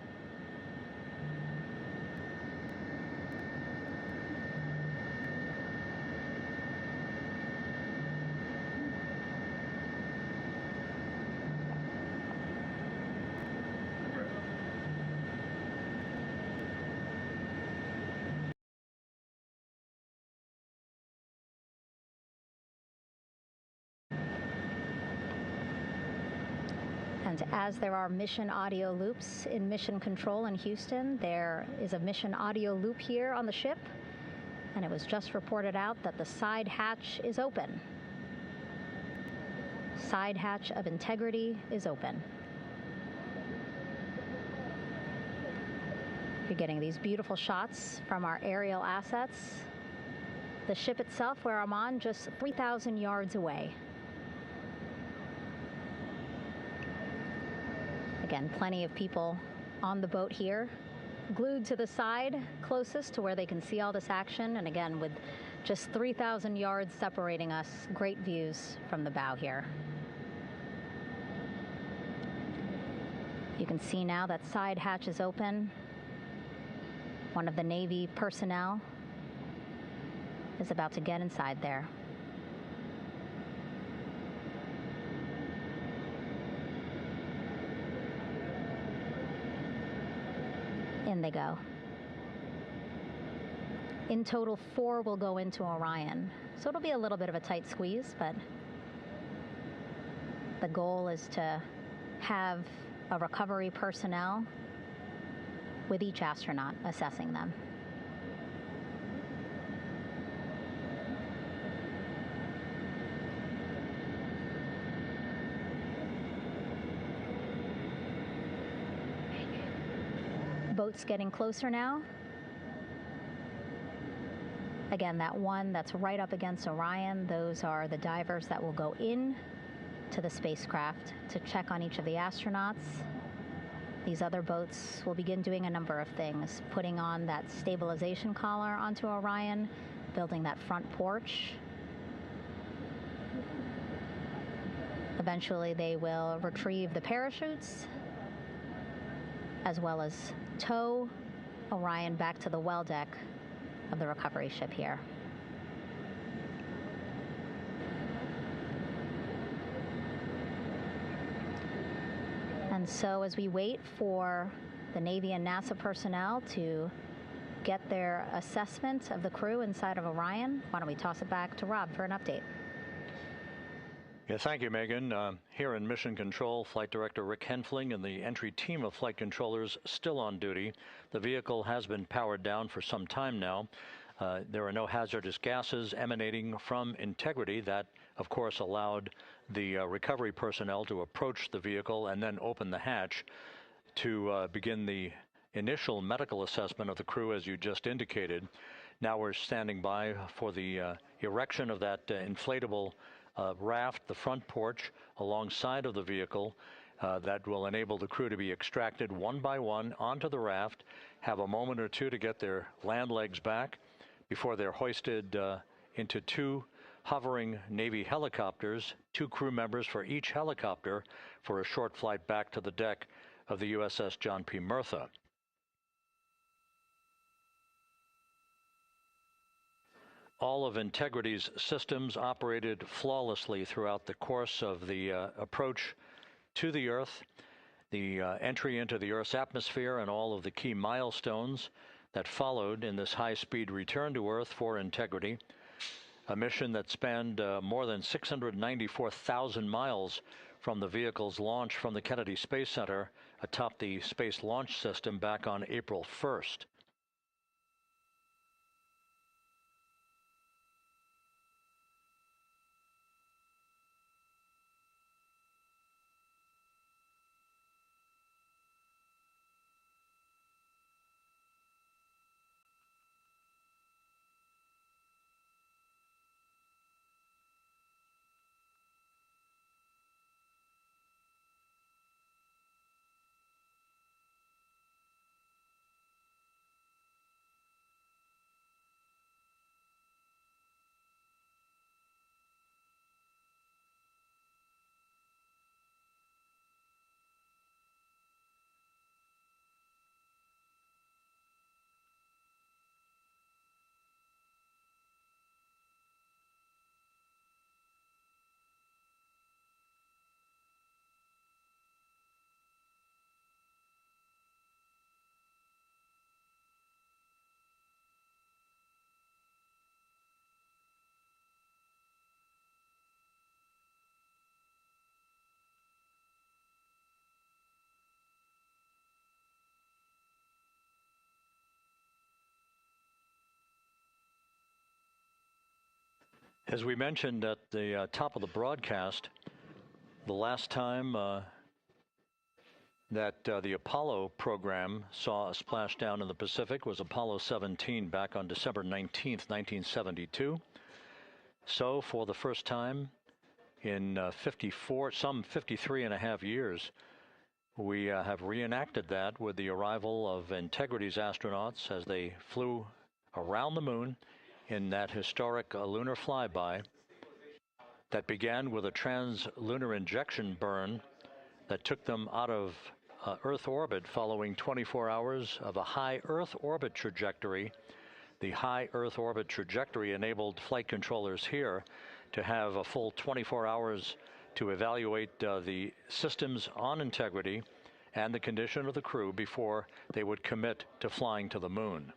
And as there are mission audio loops in Mission Control in Houston, there is a mission audio loop here on the ship, and it was just reported out that the side hatch is open. Side hatch of integrity is open. You're getting these beautiful shots from our aerial assets. The ship itself, where I'm on, just 3,000 yards away. Again, plenty of people on the boat here, glued to the side closest to where they can see all this action. And again, with just 3,000 yards separating us, great views from the bow here. You can see now that side hatch is open. One of the Navy personnel is about to get inside there. In they go. In total, 4 will go into Orion. So it'll be a little bit of a tight squeeze, but the goal is to have a recovery personnel with each astronaut assessing them. Boats getting closer now. Again, that one that's right up against Orion, those are the divers that will go in to the spacecraft to check on each of the astronauts. These other boats will begin doing a number of things, putting on that stabilization collar onto Orion, building that front porch. Eventually, they will retrieve the parachutes, as well as tow Orion back to the well deck of the recovery ship here. And so as we wait for the Navy and NASA personnel to get their assessment of the crew inside of Orion, why don't we toss it back to Rob for an update? Yeah, thank you, Megan. Here in Mission Control, Flight Director Rick Henfling and the entry team of flight controllers still on duty. The vehicle has been powered down for some time now. There are no hazardous gases emanating from integrity. That, of course, allowed the recovery personnel to approach the vehicle and then open the hatch to begin the initial medical assessment of the crew, as you just indicated. Now we're standing by for the erection of that inflatable raft, the front porch, alongside of the vehicle that will enable the crew to be extracted one by one onto the raft, have a moment or two to get their land legs back before they're hoisted into 2 hovering Navy helicopters, 2 crew members for each helicopter, for a short flight back to the deck of the USS John P. Murtha. All of Integrity's systems operated flawlessly throughout the course of the approach to the Earth, the entry into the Earth's atmosphere, and all of the key milestones that followed in this high-speed return to Earth for Integrity, a mission that spanned more than 694,000 miles from the vehicle's launch from the Kennedy Space Center atop the Space Launch System back on April 1st. As we mentioned at the top of the broadcast, the last time that the Apollo program saw a splashdown in the Pacific was Apollo 17 back on December 19th, 1972. So for the first time in some 53 and a half years, we have reenacted that with the arrival of Integrity's astronauts as they flew around the moon in that historic lunar flyby that began with a trans-lunar injection burn that took them out of Earth orbit following 24 hours of a high Earth orbit trajectory. The high Earth orbit trajectory enabled flight controllers here to have a full 24 hours to evaluate the systems on Integrity and the condition of the crew before they would commit to flying to the moon.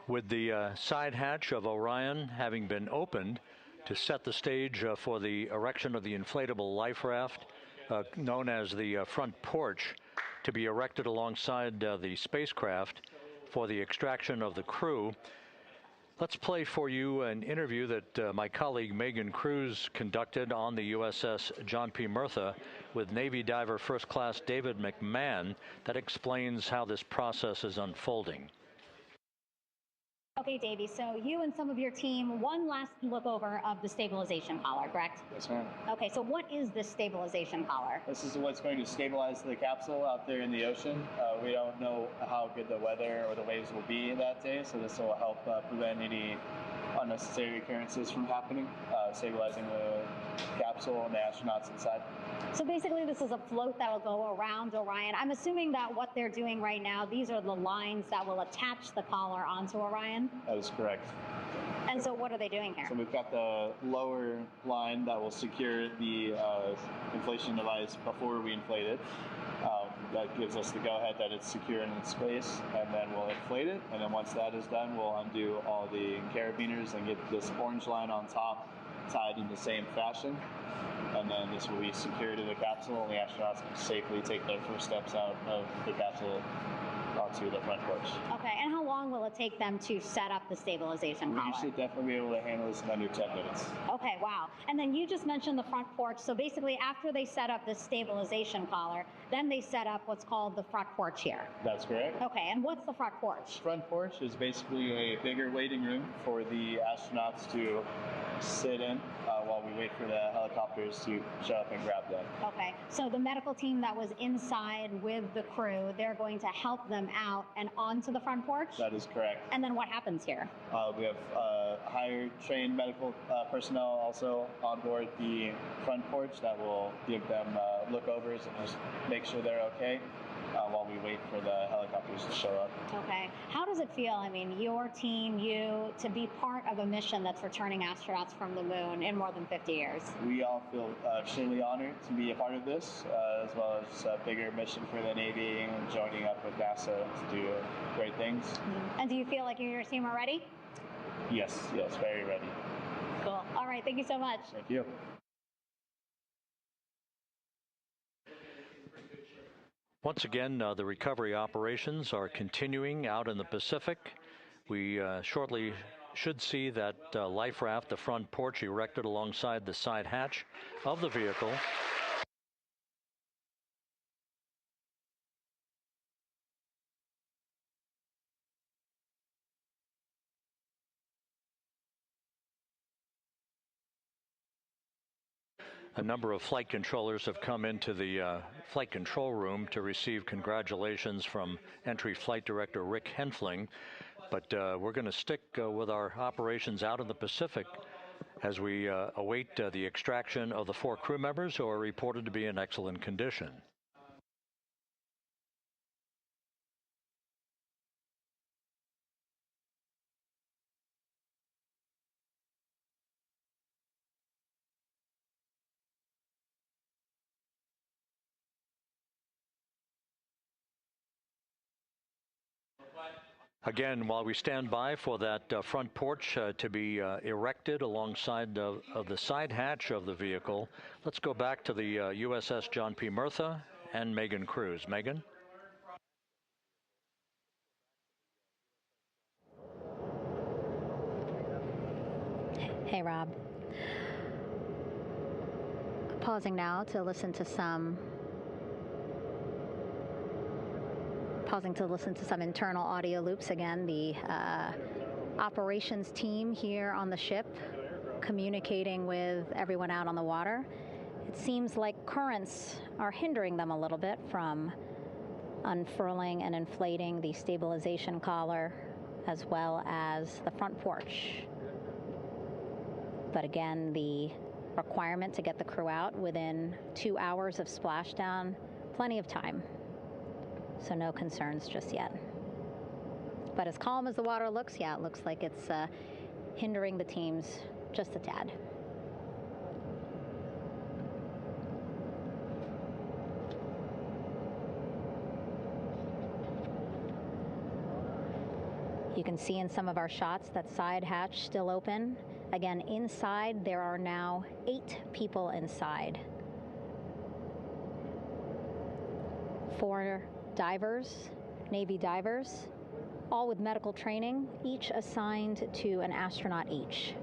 With the side hatch of Orion having been opened to set the stage for the erection of the inflatable life raft, known as the front porch, to be erected alongside the spacecraft for the extraction of the crew. Let's play for you an interview that my colleague Megan Cruz conducted on the USS John P. Murtha with Navy diver First Class David McMahon that explains how this process is unfolding. Okay, Davey, so you and some of your team, one last look over of the stabilization collar, correct? Yes, ma'am. Okay, so what is this stabilization collar? This is what's going to stabilize the capsule out there in the ocean. We don't know how good the weather or the waves will be that day, so this will help prevent any unnecessary occurrences from happening, stabilizing the capsule and the astronauts inside. So basically this is a float that will go around Orion. I'm assuming that what they're doing right now, these are the lines that will attach the collar onto Orion? That is correct. And so what are they doing here? So we've got the lower line that will secure the inflation device before we inflate it. That gives us the go-ahead that it's secure in its space, and then we'll inflate it. And then once that is done, we'll undo all the carabiners and get this orange line on top tied in the same fashion. And then this will be secured to the capsule, and the astronauts can safely take their first steps out of the capsule onto the front porch. Okay, and how long will it take them to set up the stabilization collar? We should definitely be able to handle this in under 10 minutes. Okay, wow. And then you just mentioned the front porch. So basically after they set up the stabilization collar, then they set up what's called the front porch here. That's correct. Okay, and what's the front porch? Front porch is basically a bigger waiting room for the astronauts to sit in while we wait for the helicopters to show up and grab them. Okay, so the medical team that was inside with the crew, they're going to help them out and onto the front porch? That is correct. And then what happens here? We have higher trained medical personnel also on board the front porch that will give them lookovers and just make sure they're okay while we wait for the helicopters to show up. Okay. How does it feel, I mean, your team, you, to be part of a mission that's returning astronauts from the moon in more than 50 years? We all feel extremely honored to be a part of this, as well as a bigger mission for the Navy and joining up with NASA to do great things. Mm-hmm. And do you feel like you and your team are ready? Yes, very ready. Cool. All right, thank you so much. Thank you. Once again, the recovery operations are continuing out in the Pacific. We shortly should see that life raft, the front porch, erected alongside the side hatch of the vehicle. A number of flight controllers have come into the flight control room to receive congratulations from Entry Flight Director Rick Henfling. But we're going to stick with our operations out in the Pacific as we await the extraction of the 4 crew members who are reported to be in excellent condition. Again, while we stand by for that front porch to be erected alongside of the side hatch of the vehicle, let's go back to the USS John P. Murtha and Megan Cruz. Megan? Hey, Rob. Pausing now to listen to some internal audio loops. Again, the operations team here on the ship communicating with everyone out on the water. It seems like currents are hindering them a little bit from unfurling and inflating the stabilization collar as well as the front porch. But again, the requirement to get the crew out within 2 hours of splashdown, plenty of time. So no concerns just yet. But as calm as the water looks, yeah, it looks like it's hindering the teams just a tad. You can see in some of our shots that side hatch still open. Again, inside there are now 8 people inside. 4 divers, Navy divers, all with medical training, each assigned to an astronaut each.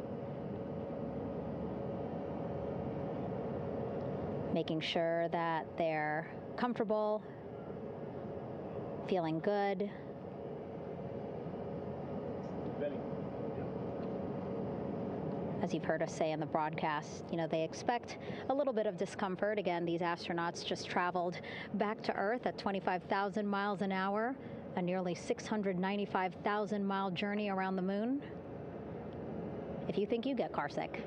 Making sure that they're comfortable, feeling good. As you've heard us say in the broadcast, they expect a little bit of discomfort. Again, these astronauts just traveled back to Earth at 25,000 miles an hour, a nearly 695,000-mile journey around the moon. If you think you get carsick.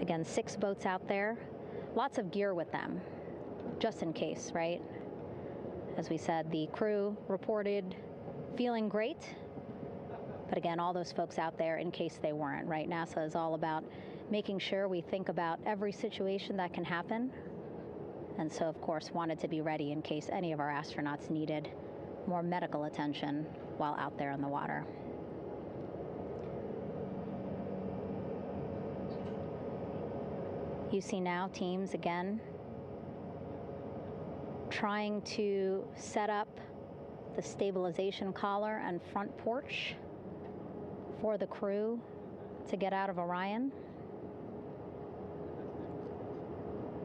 Again, 6 boats out there, lots of gear with them, just in case, right? As we said, the crew reported feeling great, but again, all those folks out there in case they weren't, right? NASA is all about making sure we think about every situation that can happen, and so, of course, wanted to be ready in case any of our astronauts needed more medical attention while out there in the water. You see now teams, again, trying to set up the stabilization collar and front porch for the crew to get out of Orion.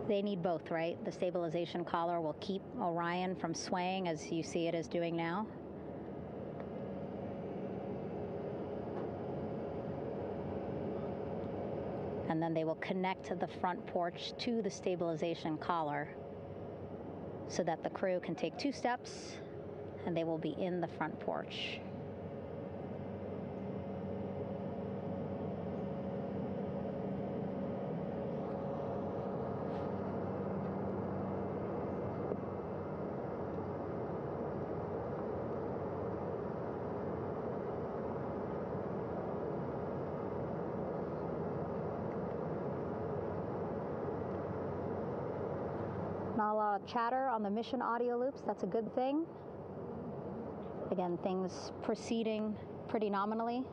They need both, right? The stabilization collar will keep Orion from swaying as you see it is doing now. And then they will connect the front porch to the stabilization collar so that the crew can take 2 steps and they will be in the front porch. Not a lot of chatter on the mission audio loops. That's a good thing. Again, things proceeding pretty nominally,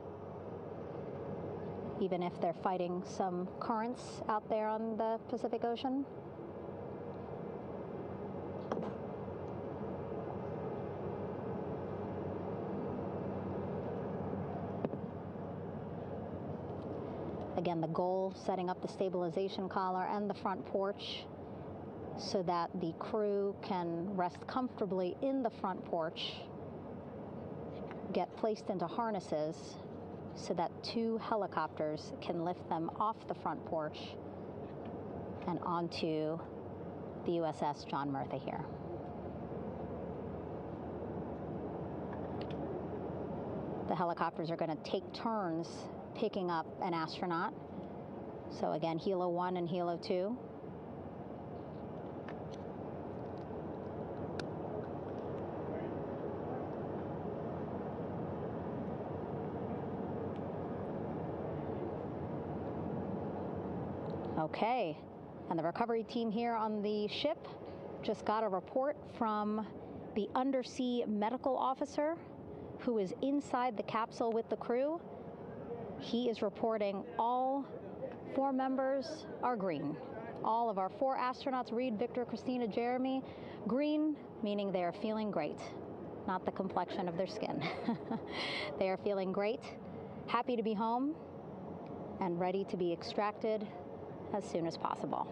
even if they're fighting some currents out there on the Pacific Ocean. Again, the goal, setting up the stabilization collar and the front porch so that the crew can rest comfortably in the front porch, get placed into harnesses so that 2 helicopters can lift them off the front porch and onto the USS John Murtha here. The helicopters are going to take turns picking up an astronaut. So again, Helo 1 and Helo 2. Okay, and the recovery team here on the ship just got a report from the undersea medical officer who is inside the capsule with the crew. He is reporting all 4 members are green. All of our 4 astronauts, Reid, Victor, Christina, Jeremy, green, meaning they are feeling great, not the complexion of their skin. They are feeling great, happy to be home, and ready to be extracted as soon as possible.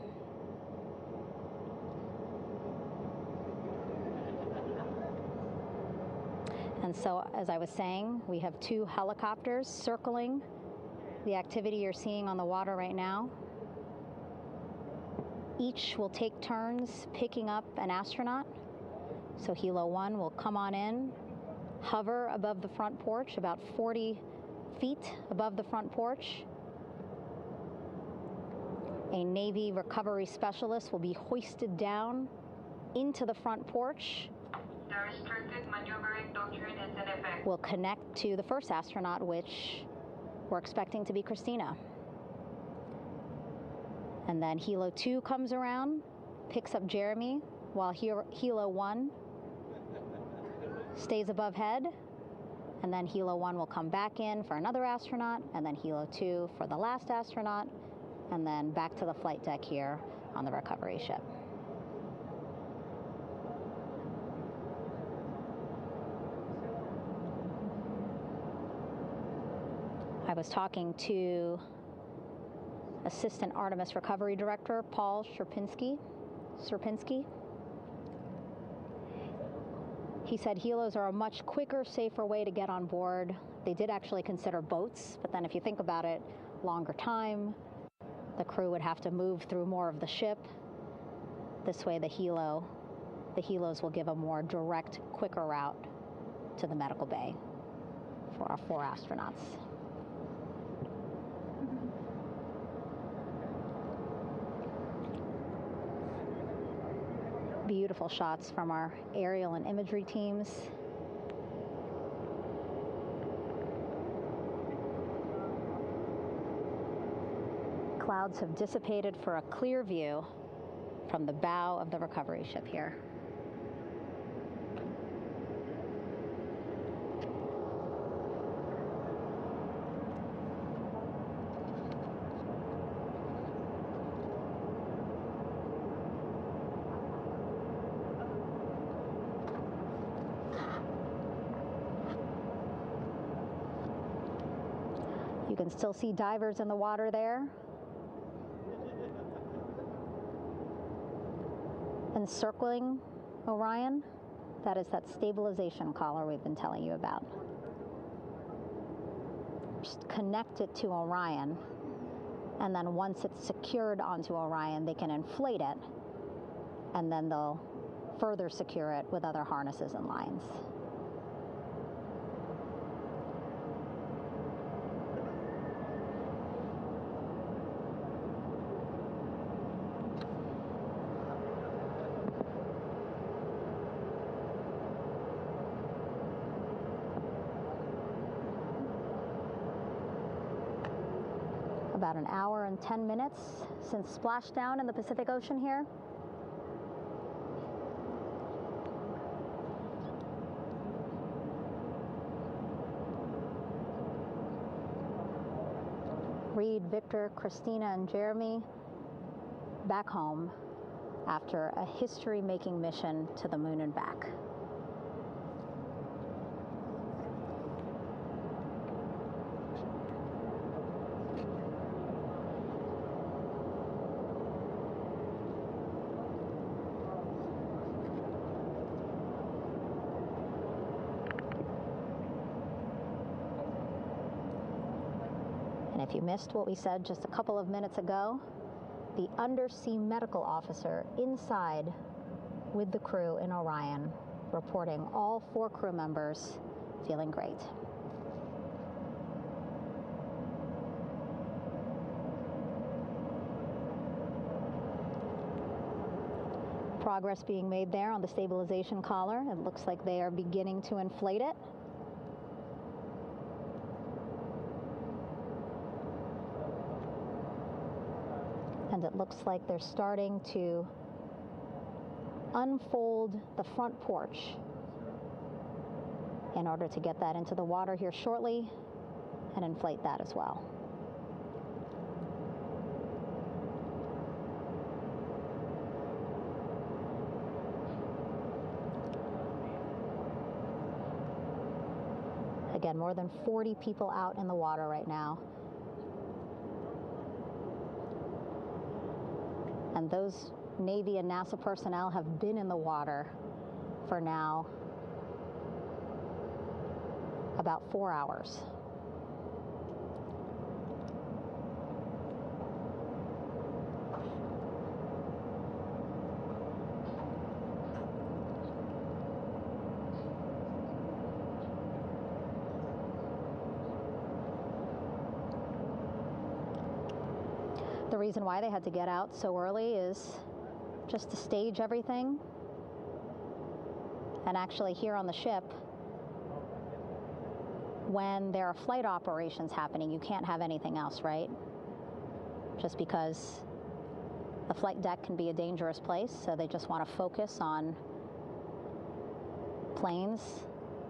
And so, as I was saying, we have 2 helicopters circling the activity you're seeing on the water right now. Each will take turns picking up an astronaut. So Helo 1 will come on in, hover above the front porch, about 40 feet above the front porch. A Navy recovery specialist will be hoisted down into the front porch. The restricted maneuvering doctrine is in effect. We'll connect to the first astronaut, which we're expecting to be Christina. And then Helo 2 comes around, picks up Jeremy, while Helo 1 stays above head, and then Helo 1 will come back in for another astronaut, and then Helo 2 for the last astronaut, and then back to the flight deck here on the recovery ship. I was talking to Assistant Artemis Recovery Director Paul Sierpinski. He said helos are a much quicker, safer way to get on board. They did actually consider boats, but then if you think about it, longer time, the crew would have to move through more of the ship. This way the helos will give a more direct, quicker route to the medical bay for our 4 astronauts. Beautiful shots from our aerial and imagery teams. Clouds have dissipated for a clear view from the bow of the recovery ship here. You can still see divers in the water there. Encircling Orion, that is that stabilization collar we've been telling you about. Just connect it to Orion, and then once it's secured onto Orion, they can inflate it, and then they'll further secure it with other harnesses and lines. About an hour and 10 minutes since splashdown in the Pacific Ocean here. Reid, Victor, Christina, and Jeremy back home after a history-making mission to the moon and back. If you missed what we said just a couple of minutes ago, the undersea medical officer inside with the crew in Orion, reporting all 4 crew members feeling great. Progress being made there on the stabilization collar. It looks like they are beginning to inflate it. And it looks like they're starting to unfold the front porch in order to get that into the water here shortly and inflate that as well. Again, more than 40 people out in the water right now. And those Navy and NASA personnel have been in the water for now about 4 hours. The reason why they had to get out so early is just to stage everything. And actually here on the ship, when there are flight operations happening, you can't have anything else, right? Just because The flight deck can be a dangerous place, so they just want to focus on planes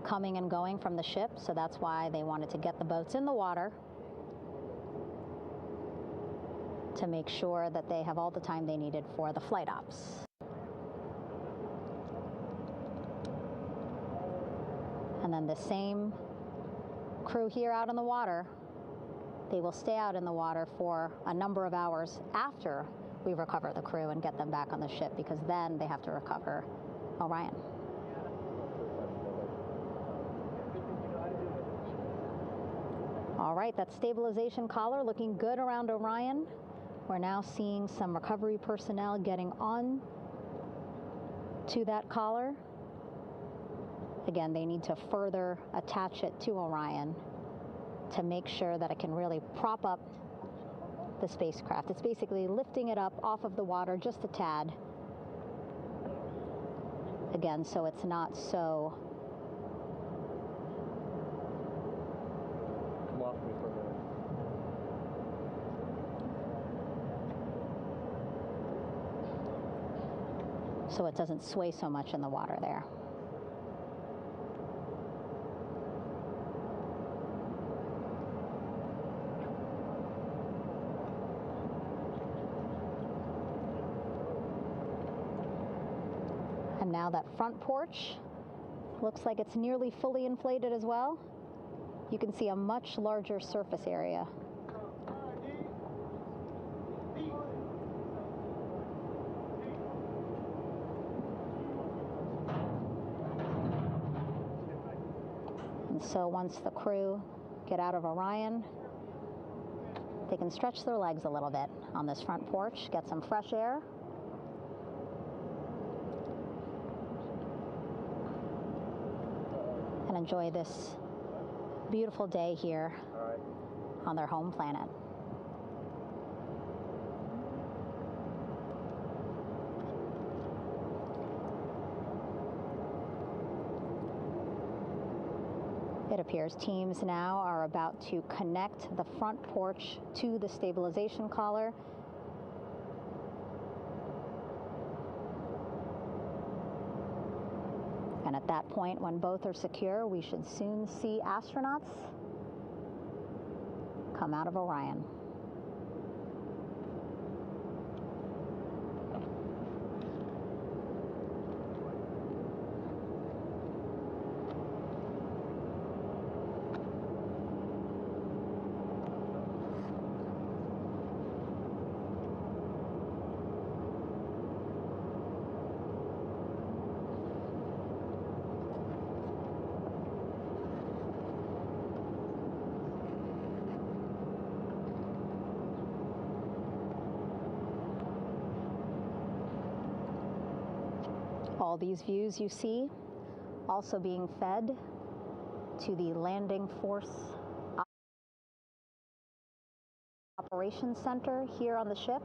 coming and going from the ship, so that's why they wanted to get the boats in the water to make sure that they have all the time they needed for the flight ops. And then the same crew here out in the water, they will stay out in the water for a number of hours after we recover the crew and get them back on the ship, because then they have to recover Orion. All right, that stabilization collar looking good around Orion. We're now seeing some recovery personnel getting on to that collar. Again, they need to further attach it to Orion to make sure that it can really prop up the spacecraft. It's basically lifting it up off of the water just a tad. Again, so it's not so... Come off me for a minute. So it doesn't sway so much in the water there. And now that front porch looks like it's nearly fully inflated as well. You can see a much larger surface area. And so once the crew get out of Orion, they can stretch their legs a little bit on this front porch, get some fresh air. And enjoy this beautiful day here on their home planet. It appears teams now are about to connect the front porch to the stabilization collar. And at that point, when both are secure, we should soon see astronauts come out of Orion. All these views you see also being fed to the Landing Force Operations Center here on the ship.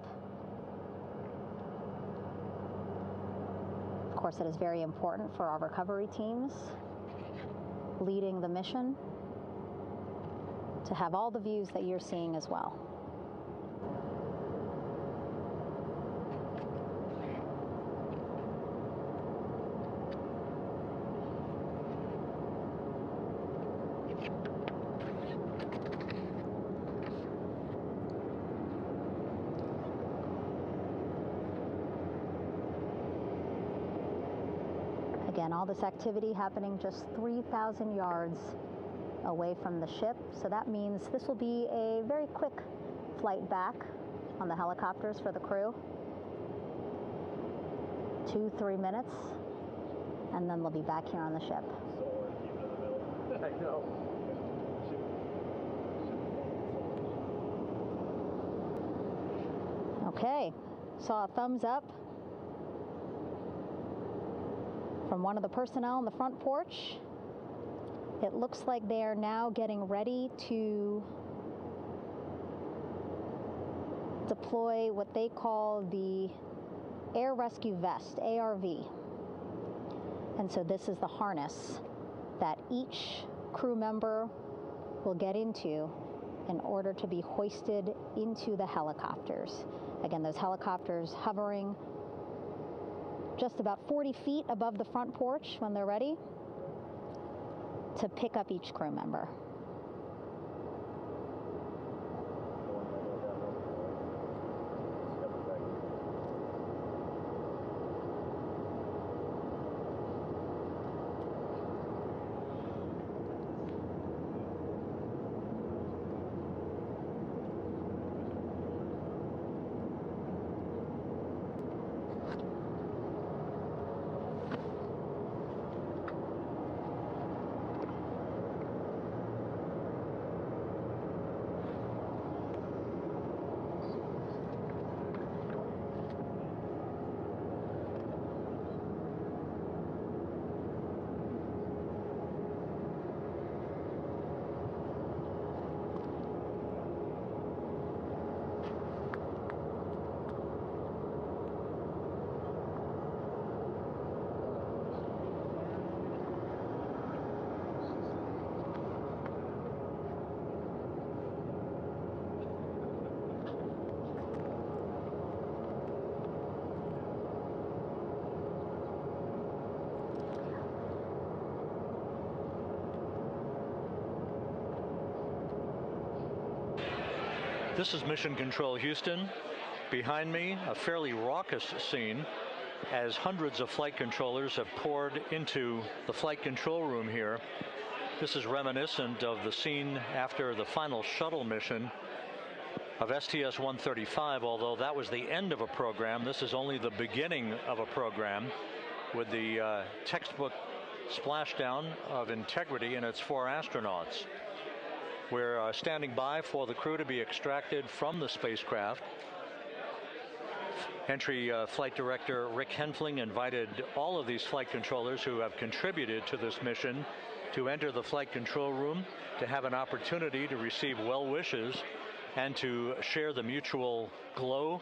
Of course, it is very important for our recovery teams leading the mission to have all the views that you're seeing as well. Again, all this activity happening just 3,000 yards away from the ship. So that means this will be a very quick flight back on the helicopters for the crew. 2-3 minutes, and then they'll be back here on the ship. I know. Okay, saw a thumbs up from one of the personnel on the front porch. It looks like they are now getting ready to deploy what they call the Air Rescue Vest, ARV. And so this is the harness that each crew member will get into in order to be hoisted into the helicopters. Again, those helicopters hovering just about 40 feet above the front porch when they're ready to pick up each crew member. This is Mission Control Houston. Behind me, a fairly raucous scene as hundreds of flight controllers have poured into the flight control room here. This is reminiscent of the scene after the final shuttle mission of STS-135, although that was the end of a program. This is only the beginning of a program with the textbook splashdown of Integrity and its 4 astronauts. We're standing by for the crew to be extracted from the spacecraft. Entry Flight Director Rick Henfling invited all of these flight controllers who have contributed to this mission to enter the flight control room to have an opportunity to receive well wishes and to share the mutual glow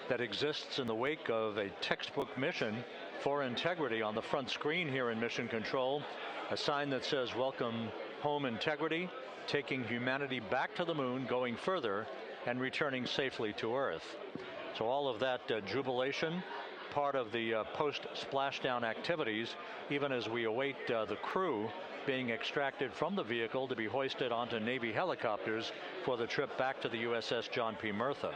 that exists in the wake of a textbook mission for Integrity. On the front screen here in Mission Control, a sign that says "Welcome Home, Integrity," taking humanity back to the moon, going further, and returning safely to Earth. So all of that jubilation, part of the post-splashdown activities, even as we await the crew being extracted from the vehicle to be hoisted onto Navy helicopters for the trip back to the USS John P. Murtha.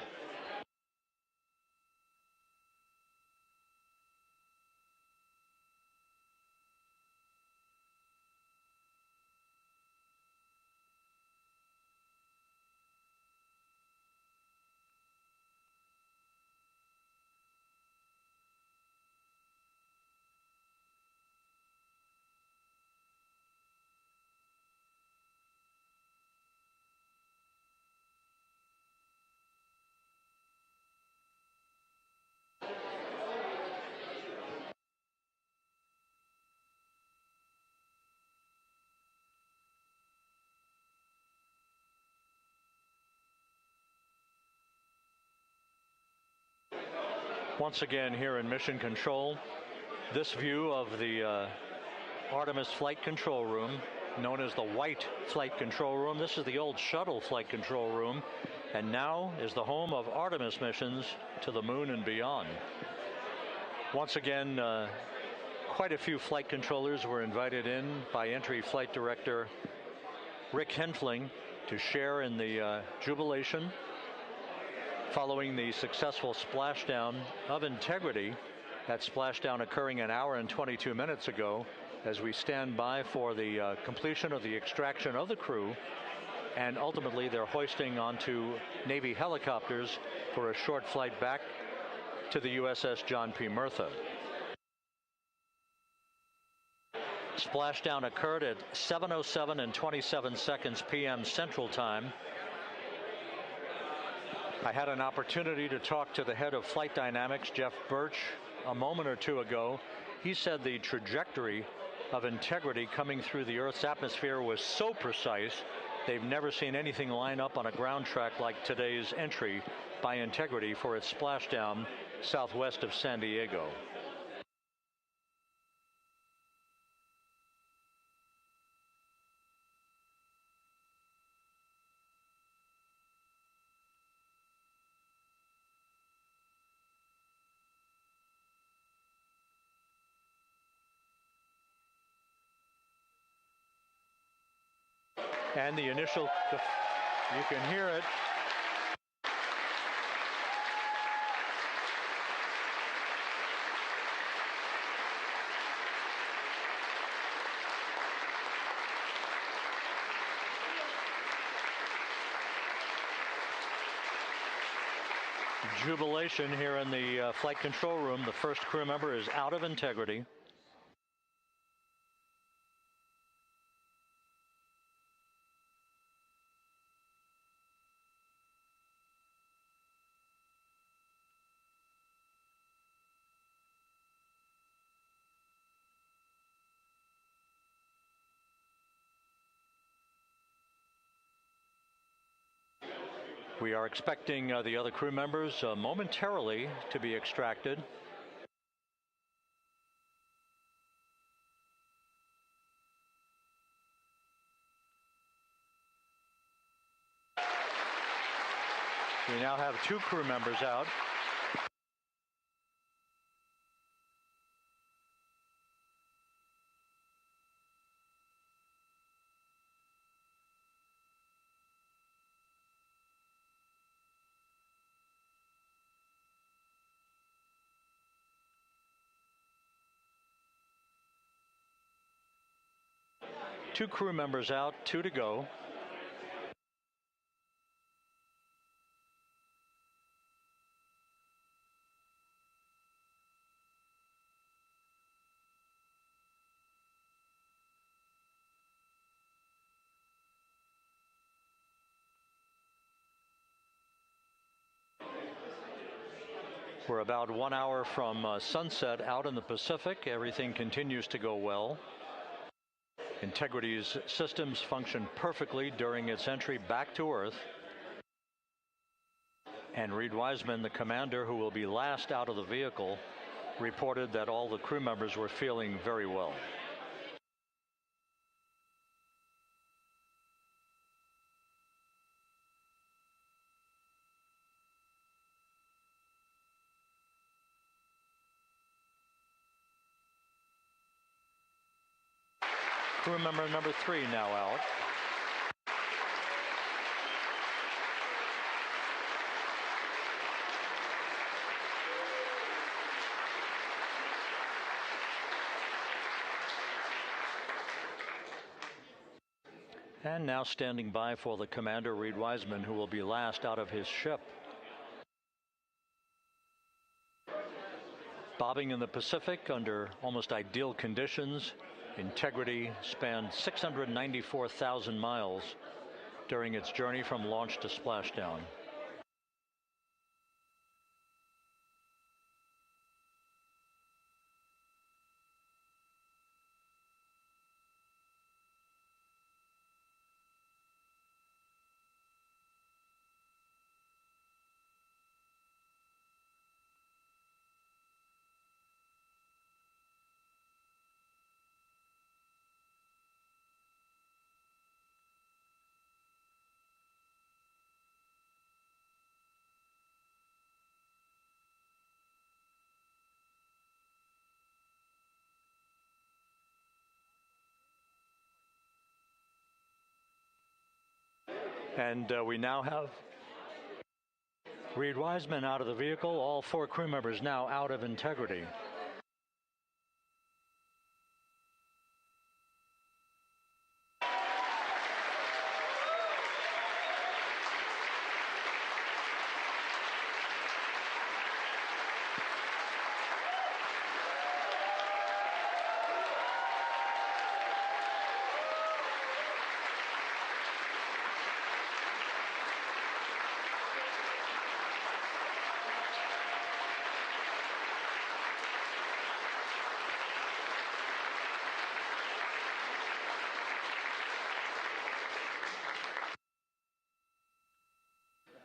Once again here in Mission Control, this view of the Artemis Flight Control Room, known as the White Flight Control Room. This is the old shuttle flight control room, and now is the home of Artemis missions to the moon and beyond. Once again, quite a few flight controllers were invited in by Entry Flight Director Rick Henfling to share in the jubilation following the successful splashdown of Integrity. That splashdown occurring an hour and 22 minutes ago, as we stand by for the completion of the extraction of the crew, and ultimately they're hoisting onto Navy helicopters for a short flight back to the USS John P. Murtha. Splashdown occurred at 7:07 and 27 seconds p.m. Central Time. I had an opportunity to talk to the head of flight dynamics, Jeff Birch, a moment or two ago. He said the trajectory of Integrity coming through the Earth's atmosphere was so precise, they've never seen anything line up on a ground track like today's entry by Integrity for its splashdown southwest of San Diego. And the initial, you can hear it. Jubilation here in the flight control room. The first crew member is out of integrity. We are expecting the other crew members momentarily to be extracted. We now have 2 crew members out. Two crew members out, 2 to go. We're about 1 hour from sunset out in the Pacific. Everything continues to go well. Integrity's systems function perfectly during its entry back to Earth. And Reid Wiseman, the commander who will be last out of the vehicle, reported that all the crew members were feeling very well. Crew member number 3 now out. And now standing by for the commander, Reid Wiseman, who will be last out of his ship. Bobbing in the Pacific under almost ideal conditions, Integrity spanned 694,000 miles during its journey from launch to splashdown. And we now have Reid Wiseman out of the vehicle, all 4 crew members now out of Integrity.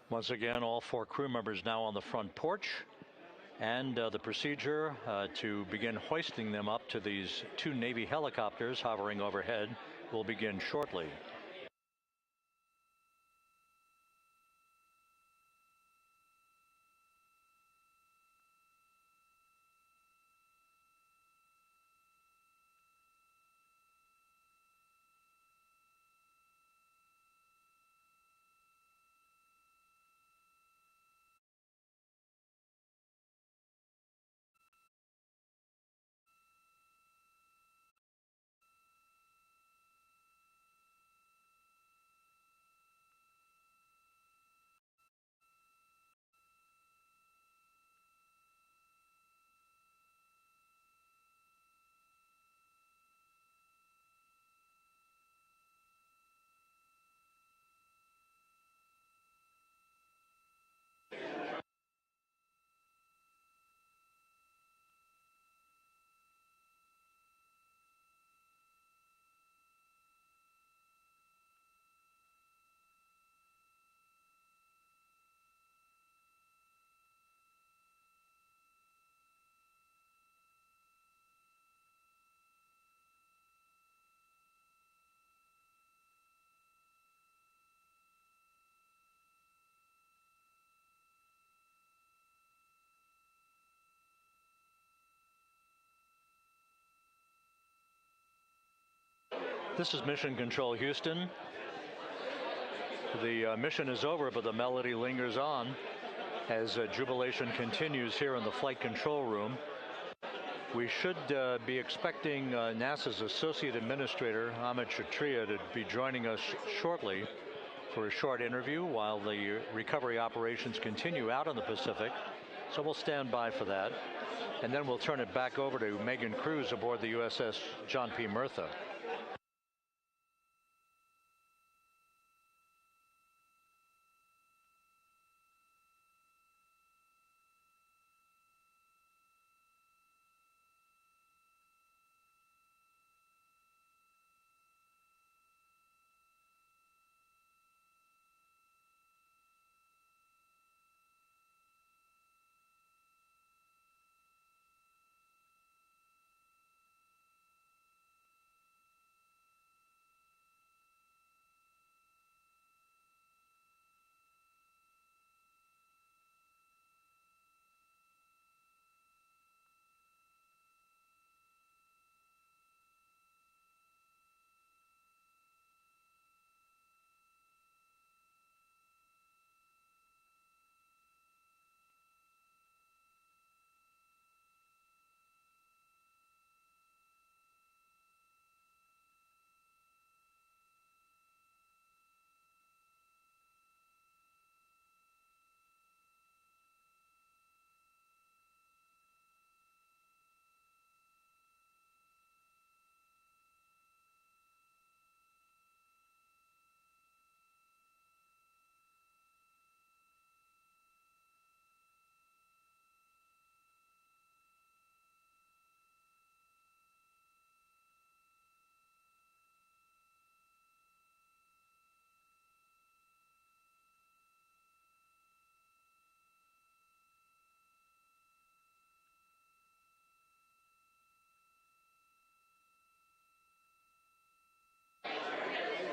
Once again, all 4 crew members now on the front porch, and the procedure to begin hoisting them up to these 2 Navy helicopters hovering overhead will begin shortly. This is Mission Control Houston. The mission is over, but the melody lingers on as jubilation continues here in the flight control room. We should be expecting NASA's Associate Administrator, Amit Kshatriya, to be joining us shortly for a short interview while the recovery operations continue out in the Pacific. So we'll stand by for that. And then we'll turn it back over to Megan Cruz aboard the USS John P. Murtha.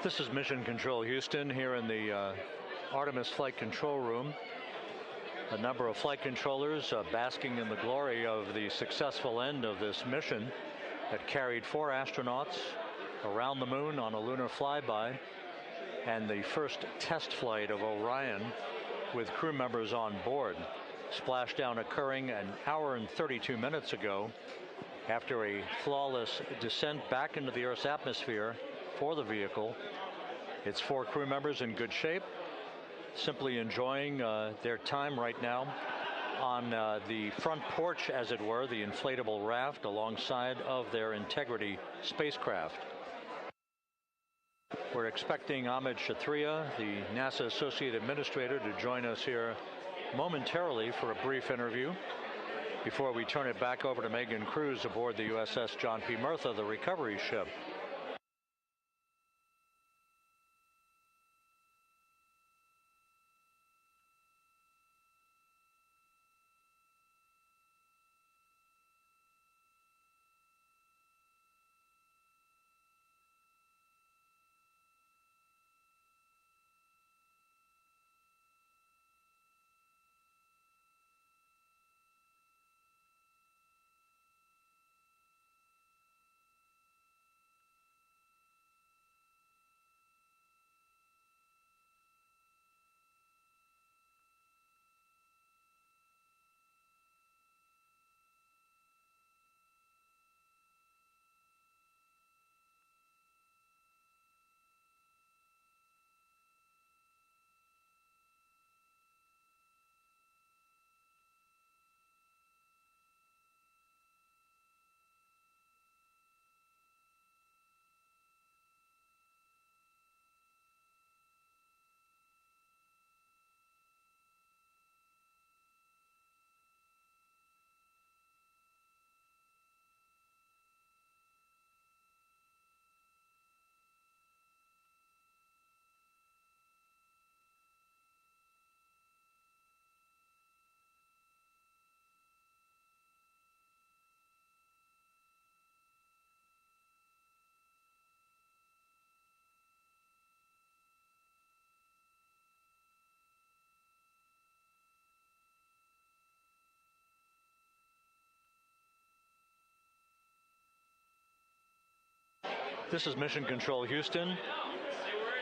This is Mission Control Houston here in the Artemis flight control room. A number of flight controllers basking in the glory of the successful end of this mission that carried 4 astronauts around the moon on a lunar flyby, and the first test flight of Orion with crew members on board. Splashdown occurring an hour and 32 minutes ago after a flawless descent back into the Earth's atmosphere for the vehicle. Its 4 crew members in good shape, simply enjoying their time right now on the front porch, as it were, the inflatable raft alongside of their Integrity spacecraft. We're expecting Amit Kshatriya, the NASA Associate Administrator, to join us here momentarily for a brief interview before we turn it back over to Megan Cruz aboard the USS John P. Murtha, the recovery ship. This is Mission Control Houston.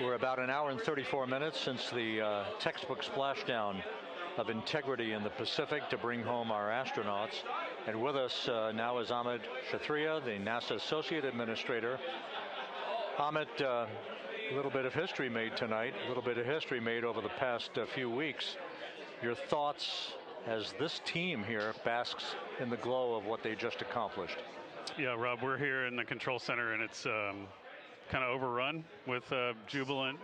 We're about an hour and 34 minutes since the textbook splashdown of integrity in the Pacific to bring home our astronauts. And with us now is Amit Kshatriya, the NASA Associate Administrator. Amit, a little bit of history made tonight, a little bit of history made over the past few weeks. Your thoughts as this team here basks in the glow of what they just accomplished? Yeah, Rob, we're here in the control center, and it's kind of overrun with jubilant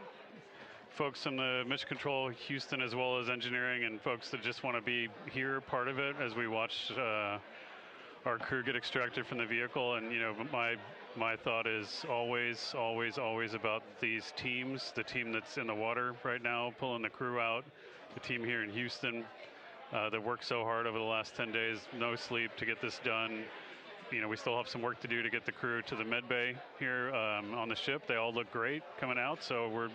folks in the Mission Control Houston, as well as engineering, and folks that just want to be here, part of it, as we watch our crew get extracted from the vehicle. And, you know, my thought is always about these teams, the team that's in the water right now, pulling the crew out, the team here in Houston that worked so hard over the last 10 days, no sleep to get this done. You know, we still have some work to do to get the crew to the med bay here on the ship. They all look great coming out, so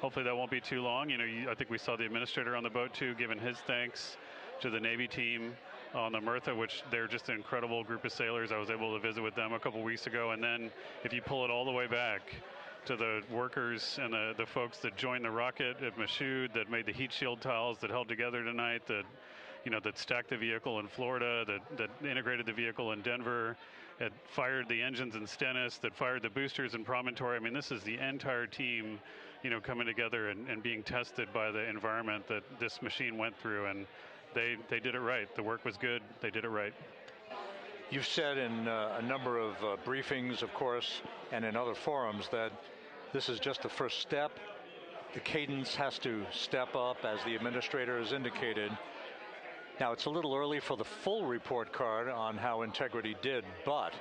hopefully that won't be too long. You know, I think we saw the administrator on the boat too, giving his thanks to the Navy team on the Myrtha, which they're just an incredible group of sailors. I was able to visit with them a couple weeks ago. And then if you pull it all the way back to the workers and the folks that joined the rocket at Michoud, that made the heat shield tiles that held together tonight, that stacked the vehicle in Florida, that integrated the vehicle in Denver, that fired the engines in Stennis, that fired the boosters in Promontory. I mean, this is the entire team, coming together and being tested by the environment that this machine went through, and they did it right. The work was good. They did it right. You've said in a number of briefings, of course, and in other forums that this is just the first step. The cadence has to step up, as the administrator has indicated. Now, it's a little early for the full report card on how integrity did, but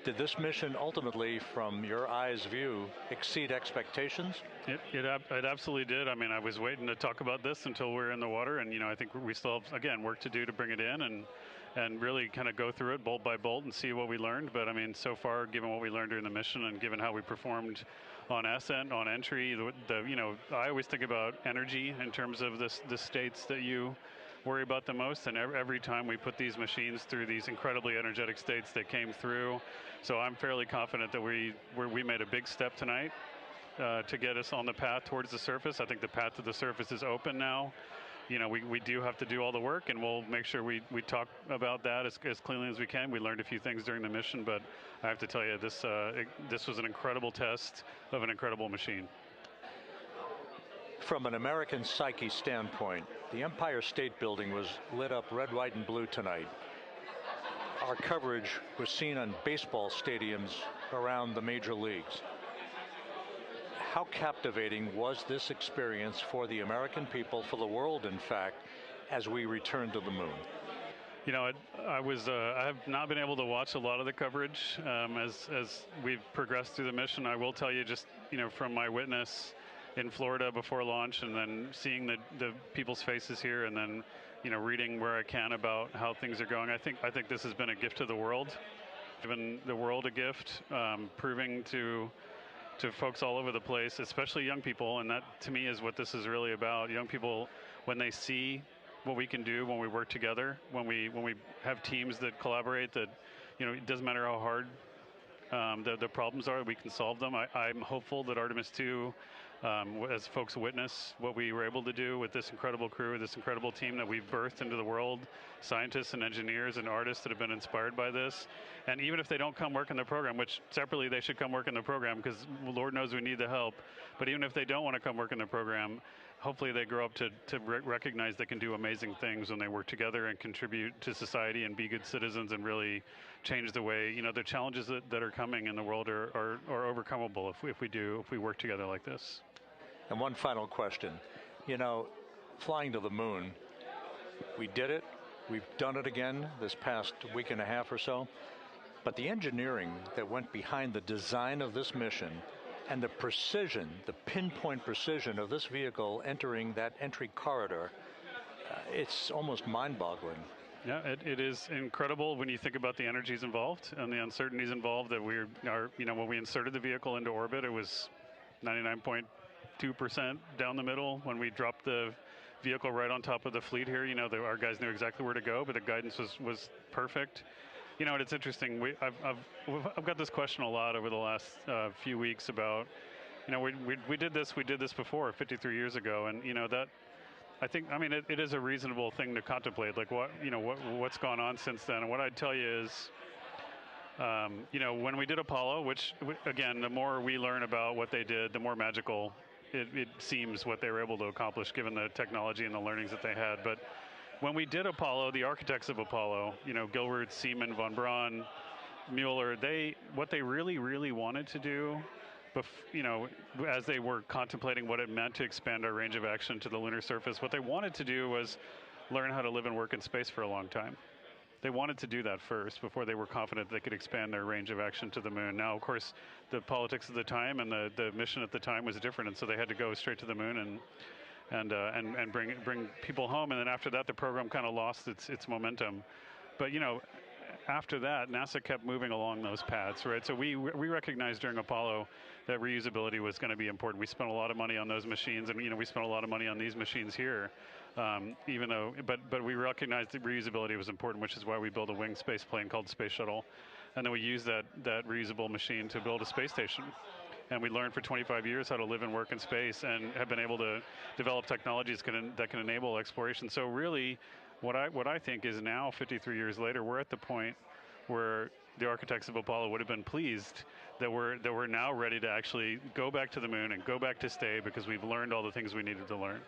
did this mission ultimately, from your eyes view, exceed expectations? It absolutely did. I mean, I was waiting to talk about this until we're in the water, and I think we still have, again, work to do to bring it in and really kind of go through it bolt by bolt and see what we learned. But I mean, so far, given what we learned during the mission and given how we performed on ascent, on entry, I always think about energy in terms of the states that you worry about the most, and every time we put these machines through these incredibly energetic states, they came through. So I'm fairly confident that we made a big step tonight to get us on the path towards the surface. I think the path to the surface is open now. We do have to do all the work, and we'll make sure we talk about that as cleanly as we can. We learned a few things during the mission, but I have to tell you, this was an incredible test of an incredible machine. From an American psyche standpoint, the Empire State Building was lit up red, white, and blue tonight. Our coverage was seen on baseball stadiums around the major leagues. How captivating was this experience for the American people, for the world, in fact, as we returned to the moon? I have not been able to watch a lot of the coverage as we've progressed through the mission. I will tell you, just from my witness in Florida before launch, and then seeing the people's faces here, and then reading where I can about how things are going. I think this has been a gift to the world, given the world a gift, proving to folks all over the place, especially young people, and that to me is what this is really about. Young people, when they see what we can do when we work together, when we have teams that collaborate, that it doesn't matter how hard the problems are, we can solve them. I'm hopeful that Artemis II, as folks witness what we were able to do with this incredible crew, this incredible team that we've birthed into the world, scientists and engineers and artists that have been inspired by this. And even if they don't come work in the program, which separately they should come work in the program, because Lord knows we need the help, but even if they don't want to come work in the program, hopefully they grow up to recognize they can do amazing things when they work together and contribute to society and be good citizens and really change the way, the challenges that are coming in the world are overcomable if we work together like this. And one final question. Flying to the moon, we did it. We've done it again this past week and a half or so. But the engineering that went behind the design of this mission and the precision, the pinpoint precision of this vehicle entering that entry corridor, it's almost mind-boggling. Yeah, it is incredible when you think about the energies involved and the uncertainties involved. That when we inserted the vehicle into orbit, it was 99.2% down the middle. When we dropped the vehicle right on top of the fleet here, our guys knew exactly where to go, but the guidance was perfect. You know, and it's interesting. I've got this question a lot over the last few weeks about, you know, we did this before 53 years ago, and you know that. I mean, it is a reasonable thing to contemplate, like what's gone on since then. And what I'd tell you is, you know, when we did Apollo, which again, the more we learn about what they did, the more magical it seems what they were able to accomplish given the technology and the learnings that they had. But when we did Apollo, the architects of Apollo, you know, Gilbert, Seaman, von Braun, Mueller, what they really wanted to do, you know, as they were contemplating what it meant to expand our range of action to the lunar surface, what they wanted to do was learn how to live and work in space for a long time. They wanted to do that first before they were confident they could expand their range of action to the moon. Now, of course, the politics of the time and the mission at the time was different, and so they had to go straight to the moon and bring people home. And then after that, the program kind of lost its momentum. But you know, after that, NASA kept moving along those paths, right? So we recognized during Apollo that reusability was going to be important. We spent a lot of money on those machines, and you know, we spent a lot of money on these machines here. Even though, but we recognized that reusability was important, which is why we built a winged space plane called Space Shuttle, and then we used that reusable machine to build a space station. And we learned for 25 years how to live and work in space, and have been able to develop technologies that can enable exploration. So really, what I think is now, 53 years later, we're at the point where the architects of Apollo would have been pleased that we're now ready to actually go back to the moon and go back to stay, because we've learned all the things we needed to learn.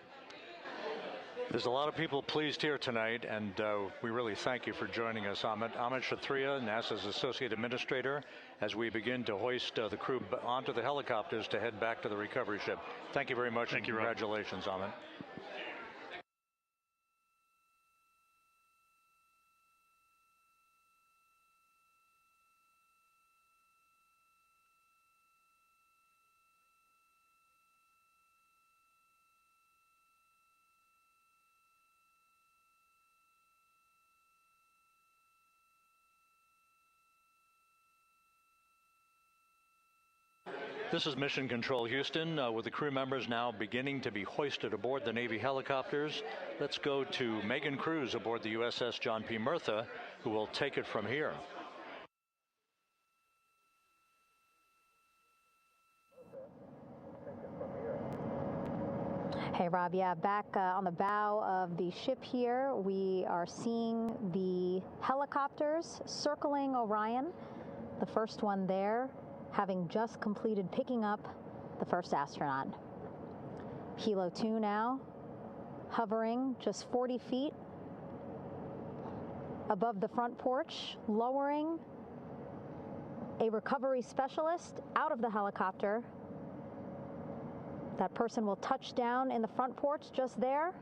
There's a lot of people pleased here tonight, and we really thank you for joining us. Amit Kshatriya, NASA's Associate Administrator, as we begin to hoist the crew onto the helicopters to head back to the recovery ship. Thank you very much. Thank you, congratulations, Amit. This is Mission Control Houston, with the crew members now beginning to be hoisted aboard the Navy helicopters. Let's go to Megan Cruz aboard the USS John P. Murtha, who will take it from here. Hey, Rob. Yeah, back on the bow of the ship here, we are seeing the helicopters circling Orion. The first one there, having just completed picking up the first astronaut. Helo 2 now, hovering just 40 feet above the front porch, lowering a recovery specialist out of the helicopter. That person will touch down in the front porch just there.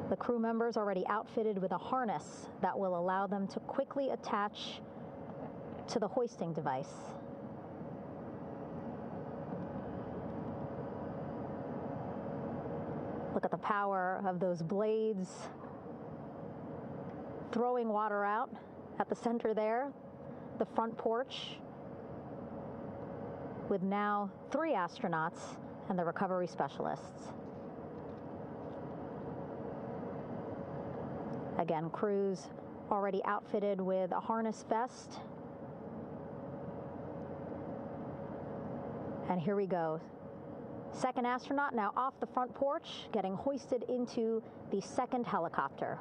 The crew members already outfitted with a harness that will allow them to quickly attach to the hoisting device. Look at the power of those blades throwing water out at the center there, the front porch, with now 3 astronauts and the recovery specialists. Again, crews already outfitted with a harness vest. And here we go. Second astronaut now off the front porch, getting hoisted into the second helicopter.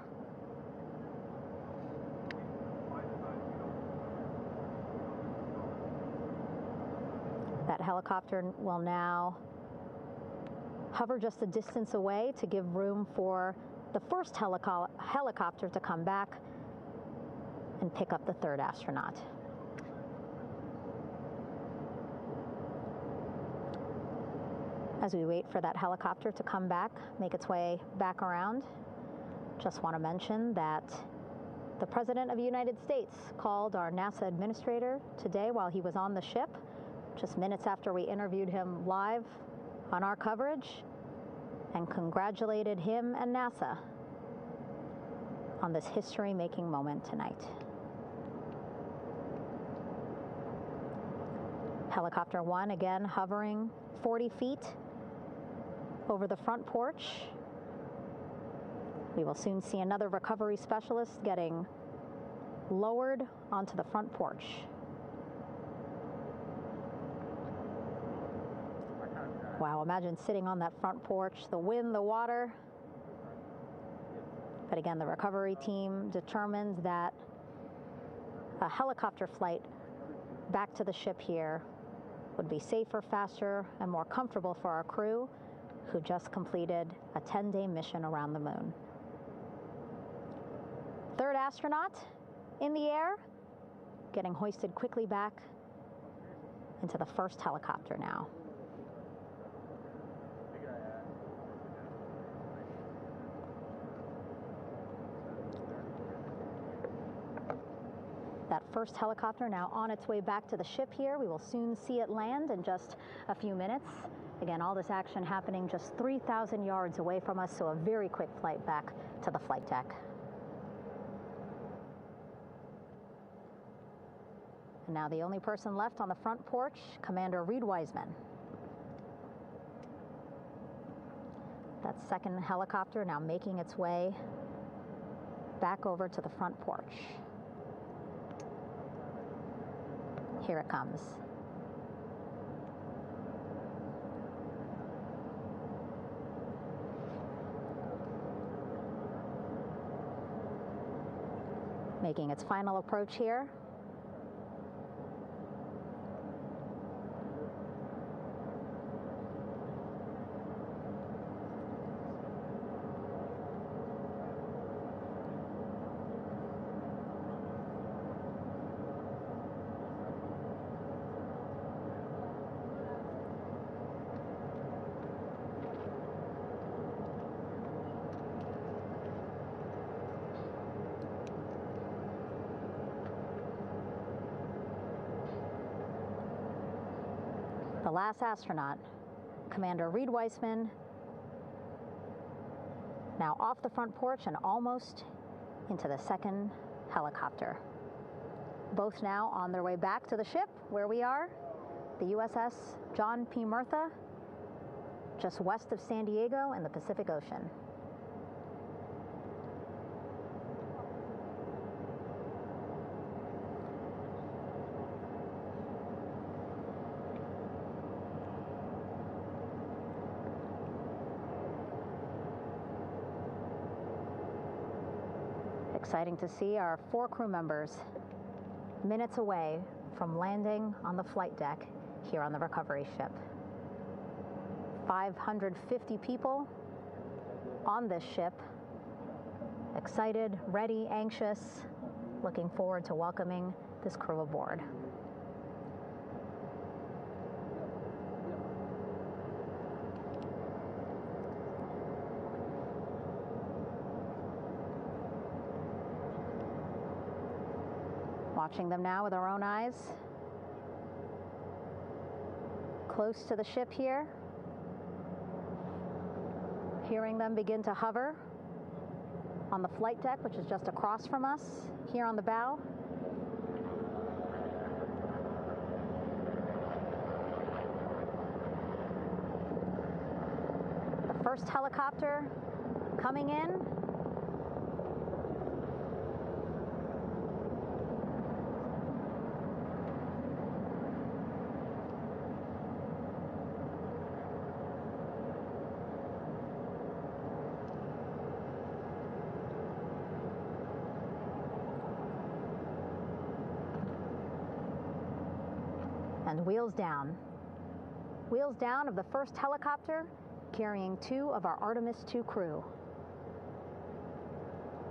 That helicopter will now hover just a distance away to give room for the first helicopter to come back and pick up the third astronaut. As we wait for that helicopter to come back, make its way back around, just want to mention that the President of the United States called our NASA administrator today while he was on the ship, just minutes after we interviewed him live on our coverage, and congratulated him and NASA on this history-making moment tonight. Helicopter 1 again hovering 40 feet over the front porch. We will soon see another recovery specialist getting lowered onto the front porch. Wow, imagine sitting on that front porch, the wind, the water. But again, the recovery team determined that a helicopter flight back to the ship here would be safer, faster, and more comfortable for our crew who just completed a 10-day mission around the moon. Third astronaut in the air, getting hoisted quickly back into the first helicopter now. That first helicopter now on its way back to the ship here. We will soon see it land in just a few minutes. Again, all this action happening just 3,000 yards away from us, so a very quick flight back to the flight deck. And now the only person left on the front porch, Commander Reid Wiseman. That second helicopter now making its way back over to the front porch. Here it comes. Making its final approach here. The last astronaut, Commander Reid Wiseman, now off the front porch and almost into the second helicopter. Both now on their way back to the ship where we are, the USS John P. Murtha, just west of San Diego in the Pacific Ocean. Exciting to see our 4 crew members minutes away from landing on the flight deck here on the recovery ship. 550 people on this ship, excited, ready, anxious, looking forward to welcoming this crew aboard. Watching them now with our own eyes. Close to the ship here. Hearing them begin to hover on the flight deck, which is just across from us, here on the bow. The first helicopter coming in. And wheels down. Wheels down of the first helicopter carrying 2 of our Artemis II crew.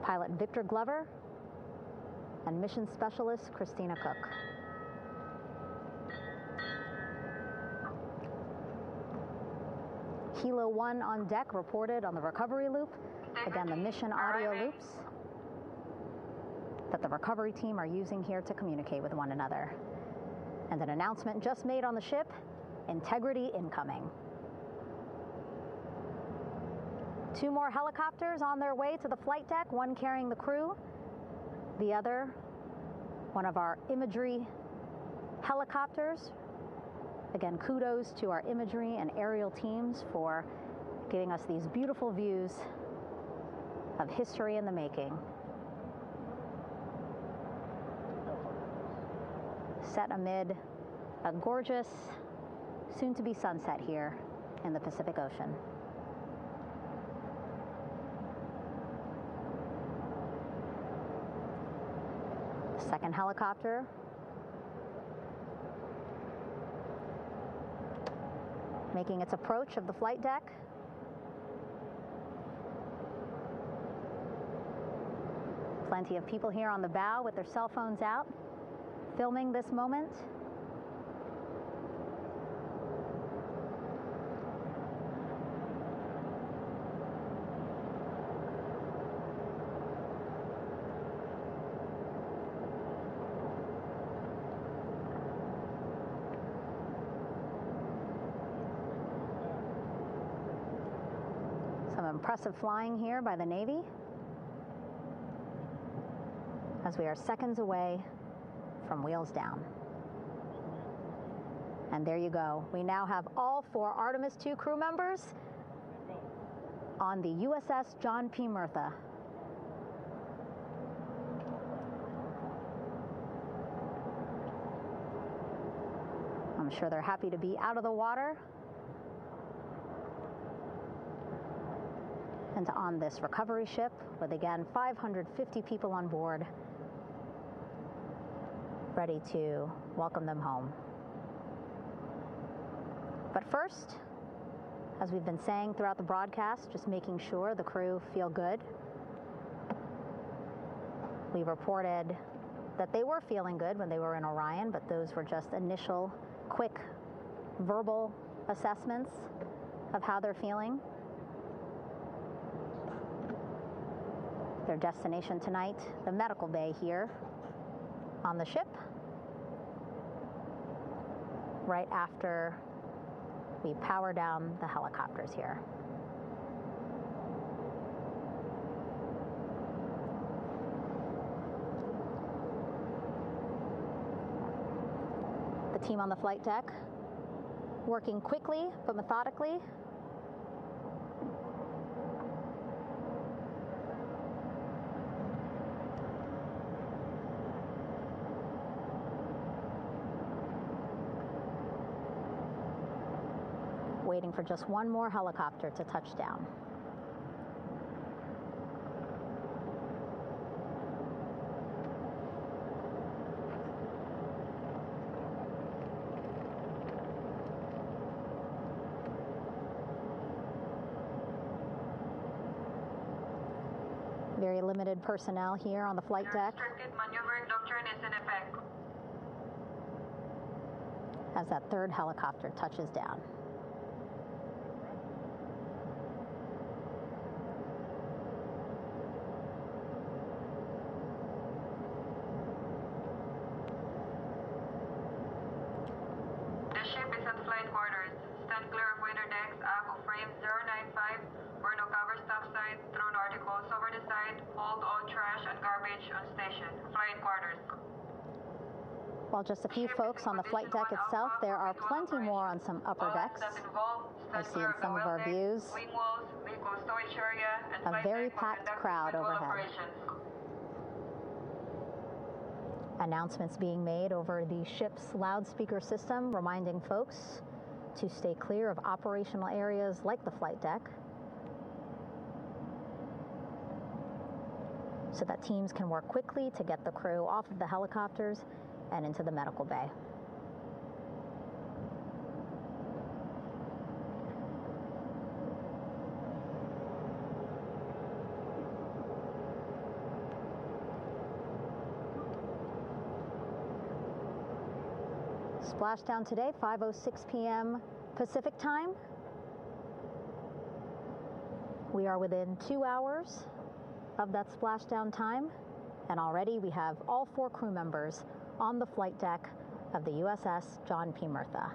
Pilot Victor Glover and mission specialist Christina Koch. Kilo 1 on deck reported on the recovery loop. Again, the mission audio loops that the recovery team are using here to communicate with one another. And an announcement just made on the ship, integrity incoming. 2 more helicopters on their way to the flight deck, one carrying the crew, the other, one of our imagery helicopters. Again, kudos to our imagery and aerial teams for giving us these beautiful views of history in the making. Set amid a gorgeous, soon-to-be sunset here in the Pacific Ocean. The second helicopter making its approach of the flight deck. Plenty of people here on the bow with their cell phones out, filming this moment. Some impressive flying here by the Navy, as we are seconds away from wheels down. And there you go. We now have all 4 Artemis II crew members on the USS John P. Murtha. I'm sure they're happy to be out of the water and on this recovery ship with, again, 550 people on board, ready to welcome them home. But first, as we've been saying throughout the broadcast, just making sure the crew feel good. We reported that they were feeling good when they were in Orion, but those were just initial, quick, verbal assessments of how they're feeling. Their destination tonight, the medical bay here on the ship, right after we power down the helicopters here. The team on the flight deck working quickly but methodically. Waiting for just one more helicopter to touch down. Very limited personnel here on the flight deck. Restricted maneuvering doctrine is in effect. As that third helicopter touches down. The ship is at flight quarters. Stand clear of wader decks, aft of frame 095. Burn no cover stop side. Throw no articles over the side. Hold all trash and garbage on station. Flight quarters. While just a few folks on the flight deck itself, there are plenty more on some upper decks. I see in some of our views a very packed crowd overhead. Announcements being made over the ship's loudspeaker system, reminding folks to stay clear of operational areas like the flight deck, so that teams can work quickly to get the crew off of the helicopters and into the medical bay. Splashdown today, 5:06 p.m. Pacific time. We are within 2 hours of that splashdown time, and already we have all 4 crew members on the flight deck of the USS John P. Murtha.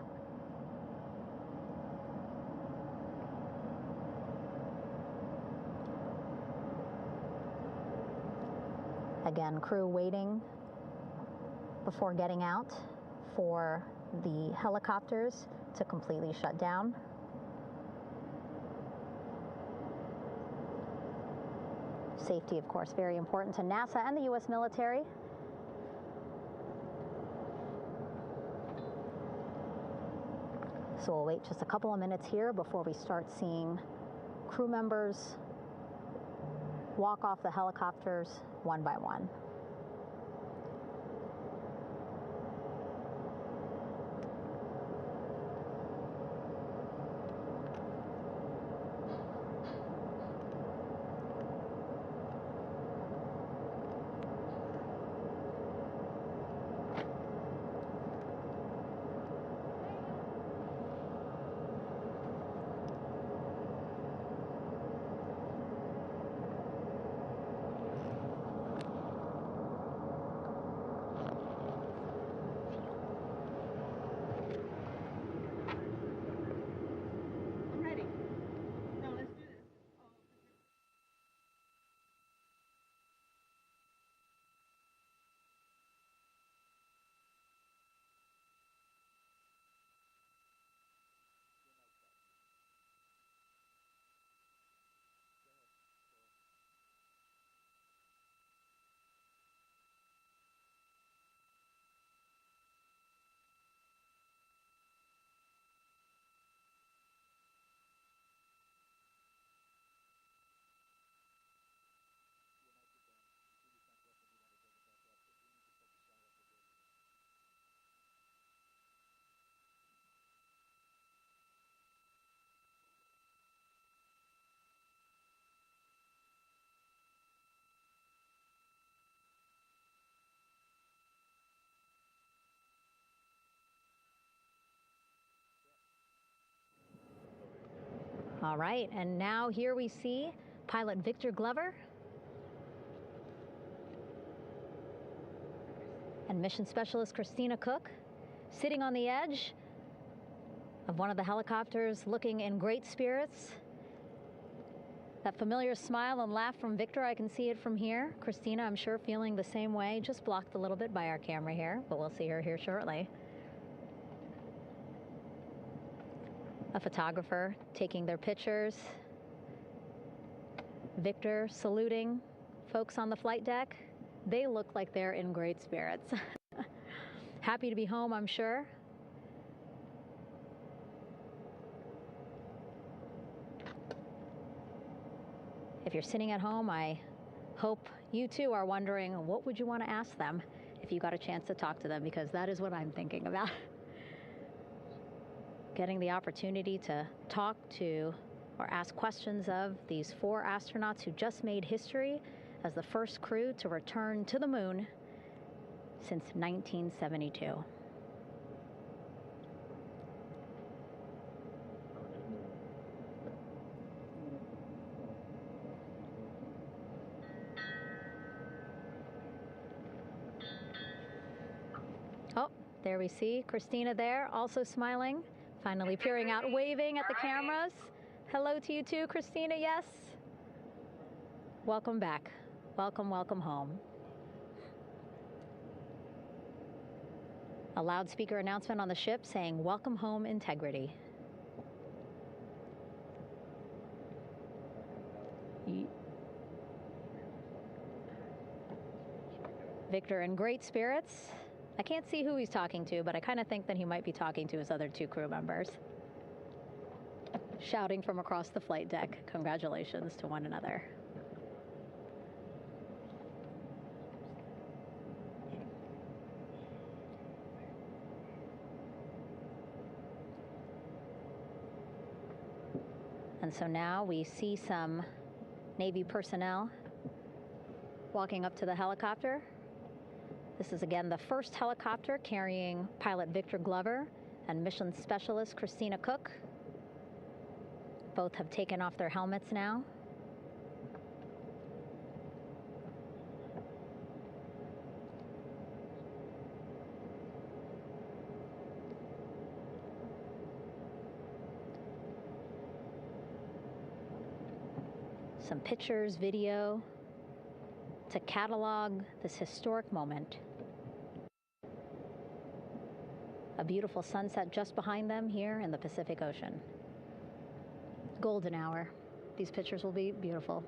Again, crew waiting before getting out for the helicopters to completely shut down. Safety, of course, very important to NASA and the U.S. military. So we'll wait just a couple of minutes here before we start seeing crew members walk off the helicopters one by one. All right, and now here we see pilot Victor Glover and mission specialist Christina Koch sitting on the edge of one of the helicopters, looking in great spirits. That familiar smile and laugh from Victor, I can see it from here. Christina, I'm sure, feeling the same way, just blocked a little bit by our camera here, but we'll see her here shortly. A photographer taking their pictures. Victor saluting folks on the flight deck. They look like they're in great spirits. Happy to be home, I'm sure. If you're sitting at home, I hope you too are wondering, what would you want to ask them if you got a chance to talk to them? Because that is what I'm thinking about. Getting the opportunity to talk to or ask questions of these 4 astronauts who just made history as the first crew to return to the moon since 1972. Oh, there we see Christina there, also smiling. Finally peering out, waving at the cameras. Hello to you too, Christina, yes? Welcome back. Welcome, welcome home. A loudspeaker announcement on the ship saying, "Welcome home, Integrity." Victor in great spirits. I can't see who he's talking to, but I kind of think that he might be talking to his other 2 crew members. Shouting from across the flight deck, congratulations to one another. And so now we see some Navy personnel walking up to the helicopter. This is again the first helicopter carrying pilot Victor Glover and mission specialist Christina Koch. Both have taken off their helmets now. Some pictures, video to catalog this historic moment. A beautiful sunset just behind them here in the Pacific Ocean. Golden hour. These pictures will be beautiful.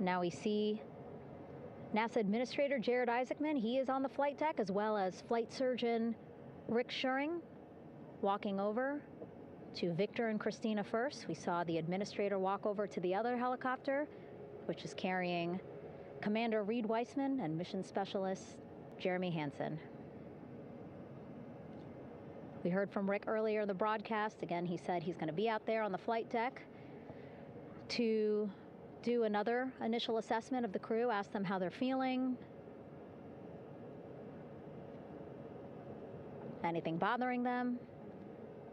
Now we see NASA Administrator Jared Isaacman. He is on the flight deck, as well as flight surgeon Rick Schuring walking over to Victor and Christina first. We saw the administrator walk over to the other helicopter, which is carrying Commander Reid Wiseman and mission specialist Jeremy Hansen. We heard from Rick earlier in the broadcast. Again, he said he's going to be out there on the flight deck to do another initial assessment of the crew, ask them how they're feeling, anything bothering them.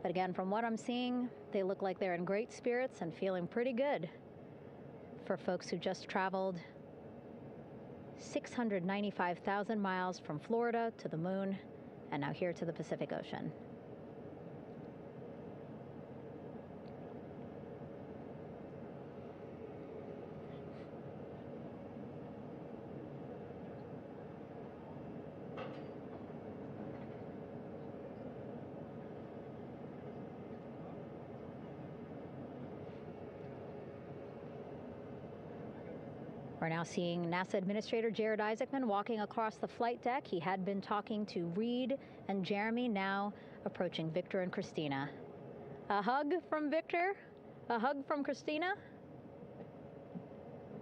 But again, from what I'm seeing, they look like they're in great spirits and feeling pretty good for folks who just traveled 695,000 miles from Florida to the moon and now here to the Pacific Ocean. We're now seeing NASA Administrator Jared Isaacman walking across the flight deck. He had been talking to Reid and Jeremy, now approaching Victor and Christina. A hug from Victor, a hug from Christina.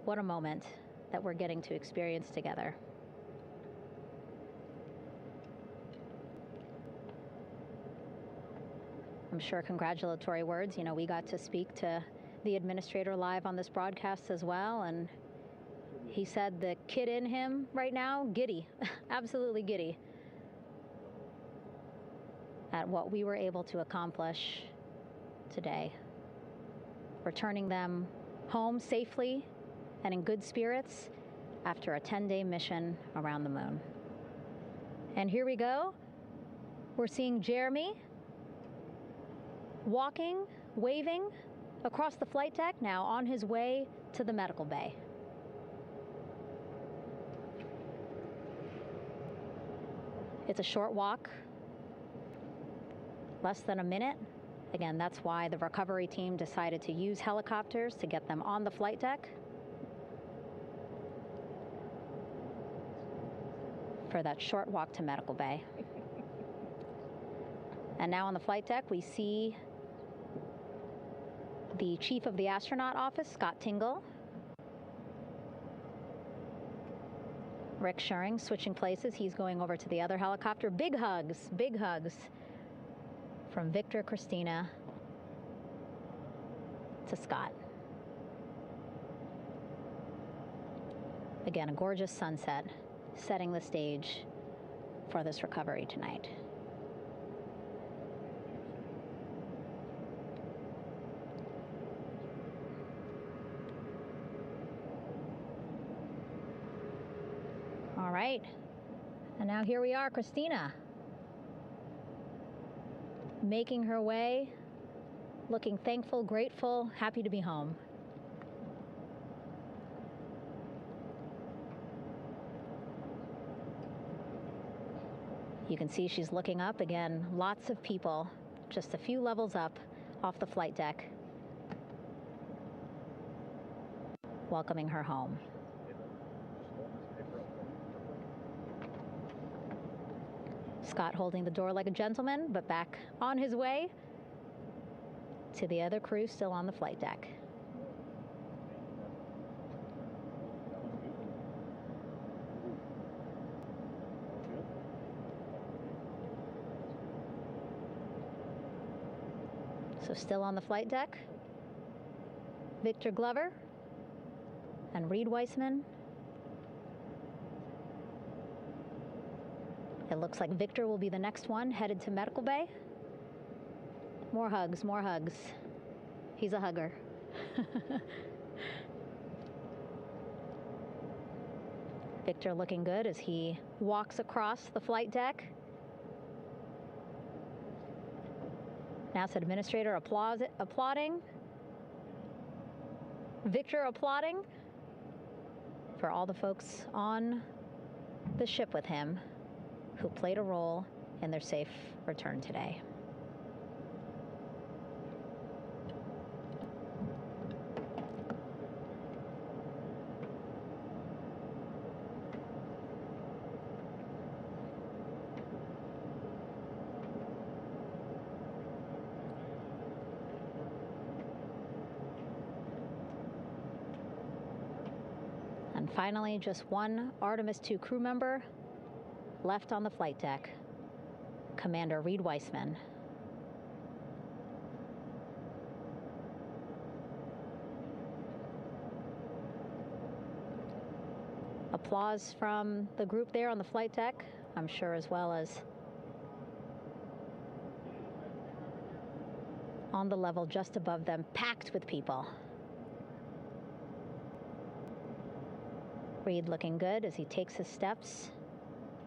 What a moment that we're getting to experience together. I'm sure congratulatory words. You know, we got to speak to the administrator live on this broadcast as well, and he said the kid in him right now, giddy, absolutely giddy at what we were able to accomplish today. Returning them home safely and in good spirits after a 10-day mission around the moon. And here we go. We're seeing Jeremy walking, waving across the flight deck, now on his way to the medical bay. It's a short walk, less than a minute. Again, that's why the recovery team decided to use helicopters to get them on the flight deck for that short walk to medical bay. And now on the flight deck, we see the chief of the astronaut office, Scott Tingle. Rick Schuring switching places. He's going over to the other helicopter. Big hugs from Victor, Christina to Scott. Again, a gorgeous sunset setting the stage for this recovery tonight. All right, and now here we are, Christina, making her way, looking thankful, grateful, happy to be home. You can see she's looking up. Again, lots of people, just a few levels up off the flight deck, welcoming her home. Scott holding the door like a gentleman, but back on his way to the other crew still on the flight deck. So still on the flight deck, Victor Glover and Reid Wiseman. It looks like Victor will be the next one headed to medical bay. More hugs, more hugs. He's a hugger. Victor looking good as he walks across the flight deck. NASA Administrator applauding. Victor applauding for all the folks on the ship with him who played a role in their safe return today. And finally, just one Artemis II crew member left on the flight deck, Commander Reid Wiseman. Applause from the group there on the flight deck, I'm sure, as well as on the level just above them, packed with people. Reid looking good as he takes his steps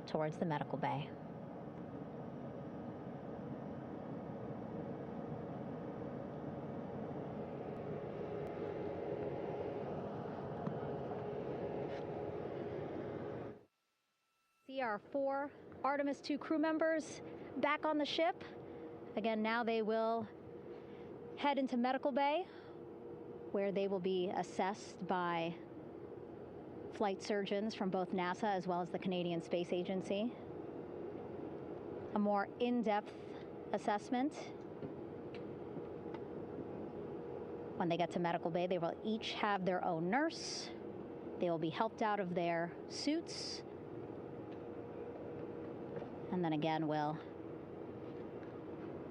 towards the medical bay. See our 4 Artemis II crew members back on the ship. Again, now they will head into medical bay, where they will be assessed by flight surgeons from both NASA as well as the Canadian Space Agency. A more in-depth assessment. When they get to medical bay, they will each have their own nurse. They will be helped out of their suits. And then again, we'll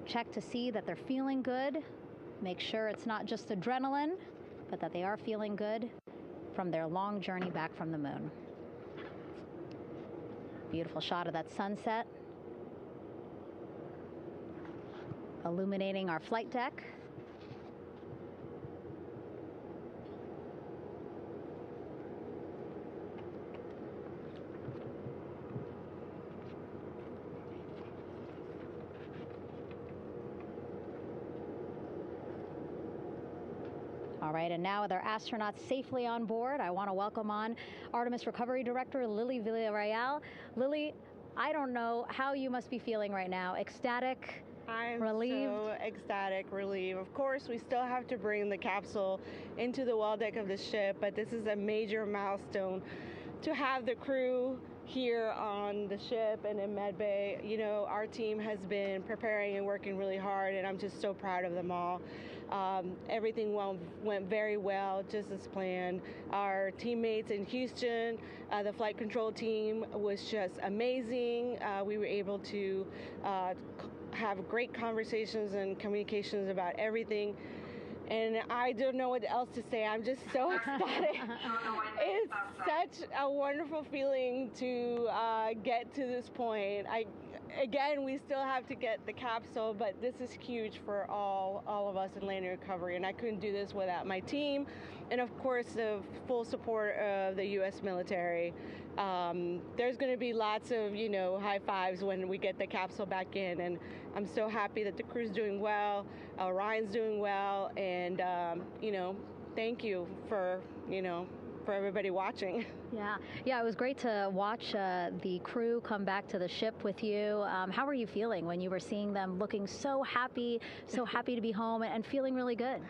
check to see that they're feeling good. Make sure it's not just adrenaline, but that they are feeling good from their long journey back from the moon. Beautiful shot of that sunset, illuminating our flight deck. All right, and now with our astronauts safely on board, I want to welcome on Artemis Recovery Director Lily Villarreal. Lily, I don't know how you must be feeling right now. Ecstatic, relieved? I'm so ecstatic, relieved. Of course, we still have to bring the capsule into the well deck of the ship, but this is a major milestone to have the crew here on the ship and in Med Bay. You know, our team has been preparing and working really hard, and I'm just so proud of them all. Everything went very well, just as planned. Our teammates in Houston, the flight control team was just amazing. We were able to have great conversations and communications about everything. And I don't know what else to say. I'm just so ecstatic. It's such a wonderful feeling to get to this point. Again, we still have to get the capsule, but this is huge for all of us in landing recovery. And I couldn't do this without my team, and of course the full support of the U.S. military. There's going to be lots of, high fives when we get the capsule back in, and I'm so happy that the crew's doing well, Orion's doing well, and thank you for everybody watching. Yeah, it was great to watch the crew come back to the ship with you. How were you feeling when you were seeing them looking so happy to be home and feeling really good?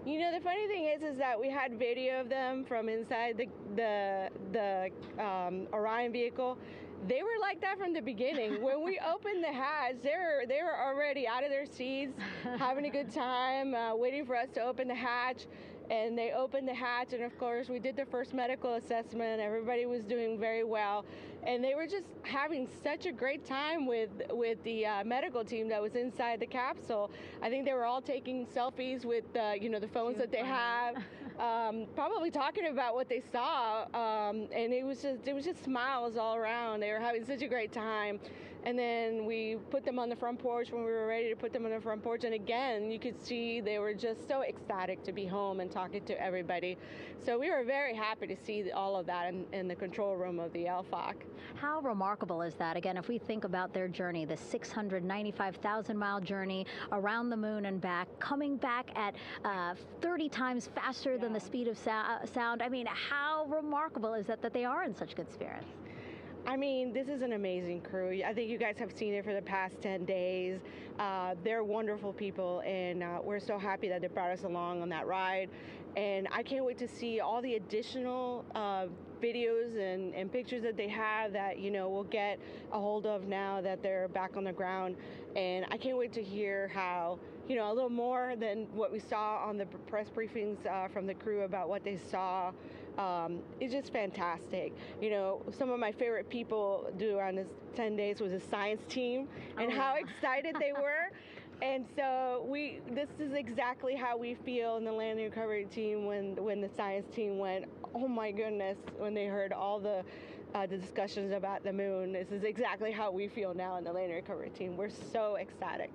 The funny thing is that we had video of them from inside the Orion vehicle. They were like that from the beginning. When we opened the hatch, they were already out of their seats, having a good time, waiting for us to open the hatch. And they opened the hatch, and of course we did the first medical assessment. Everybody was doing very well, and they were just having such a great time with the medical team that was inside the capsule. I think they were all taking selfies with the phones that they have, probably talking about what they saw, and it was just smiles all around. They were having such a great time. And then we put them on the front porch when we were ready to put them on the front porch. And again, you could see they were just so ecstatic to be home and talking to everybody. So we were very happy to see all of that in the control room of the LFOC. How remarkable is that? Again, if we think about their journey, the 695,000-mile journey around the moon and back, coming back at 30 times faster than the speed of sound. I mean, how remarkable is that they are in such good spirits? I mean, this is an amazing crew. I think you guys have seen it for the past 10 days. They're wonderful people, and we're so happy that they brought us along on that ride. And I can't wait to see all the additional videos and pictures that they have that, we'll get a hold of now that they're back on the ground. And I can't wait to hear how, a little more than what we saw on the press briefings from the crew about what they saw. It's just fantastic. Some of my favorite people around this 10 days was the science team and how excited they were. And so this is exactly how we feel in the landing recovery team when the science team went, oh my goodness, when they heard all the discussions about the moon. This is exactly how we feel now in the landing recovery team. We're so ecstatic.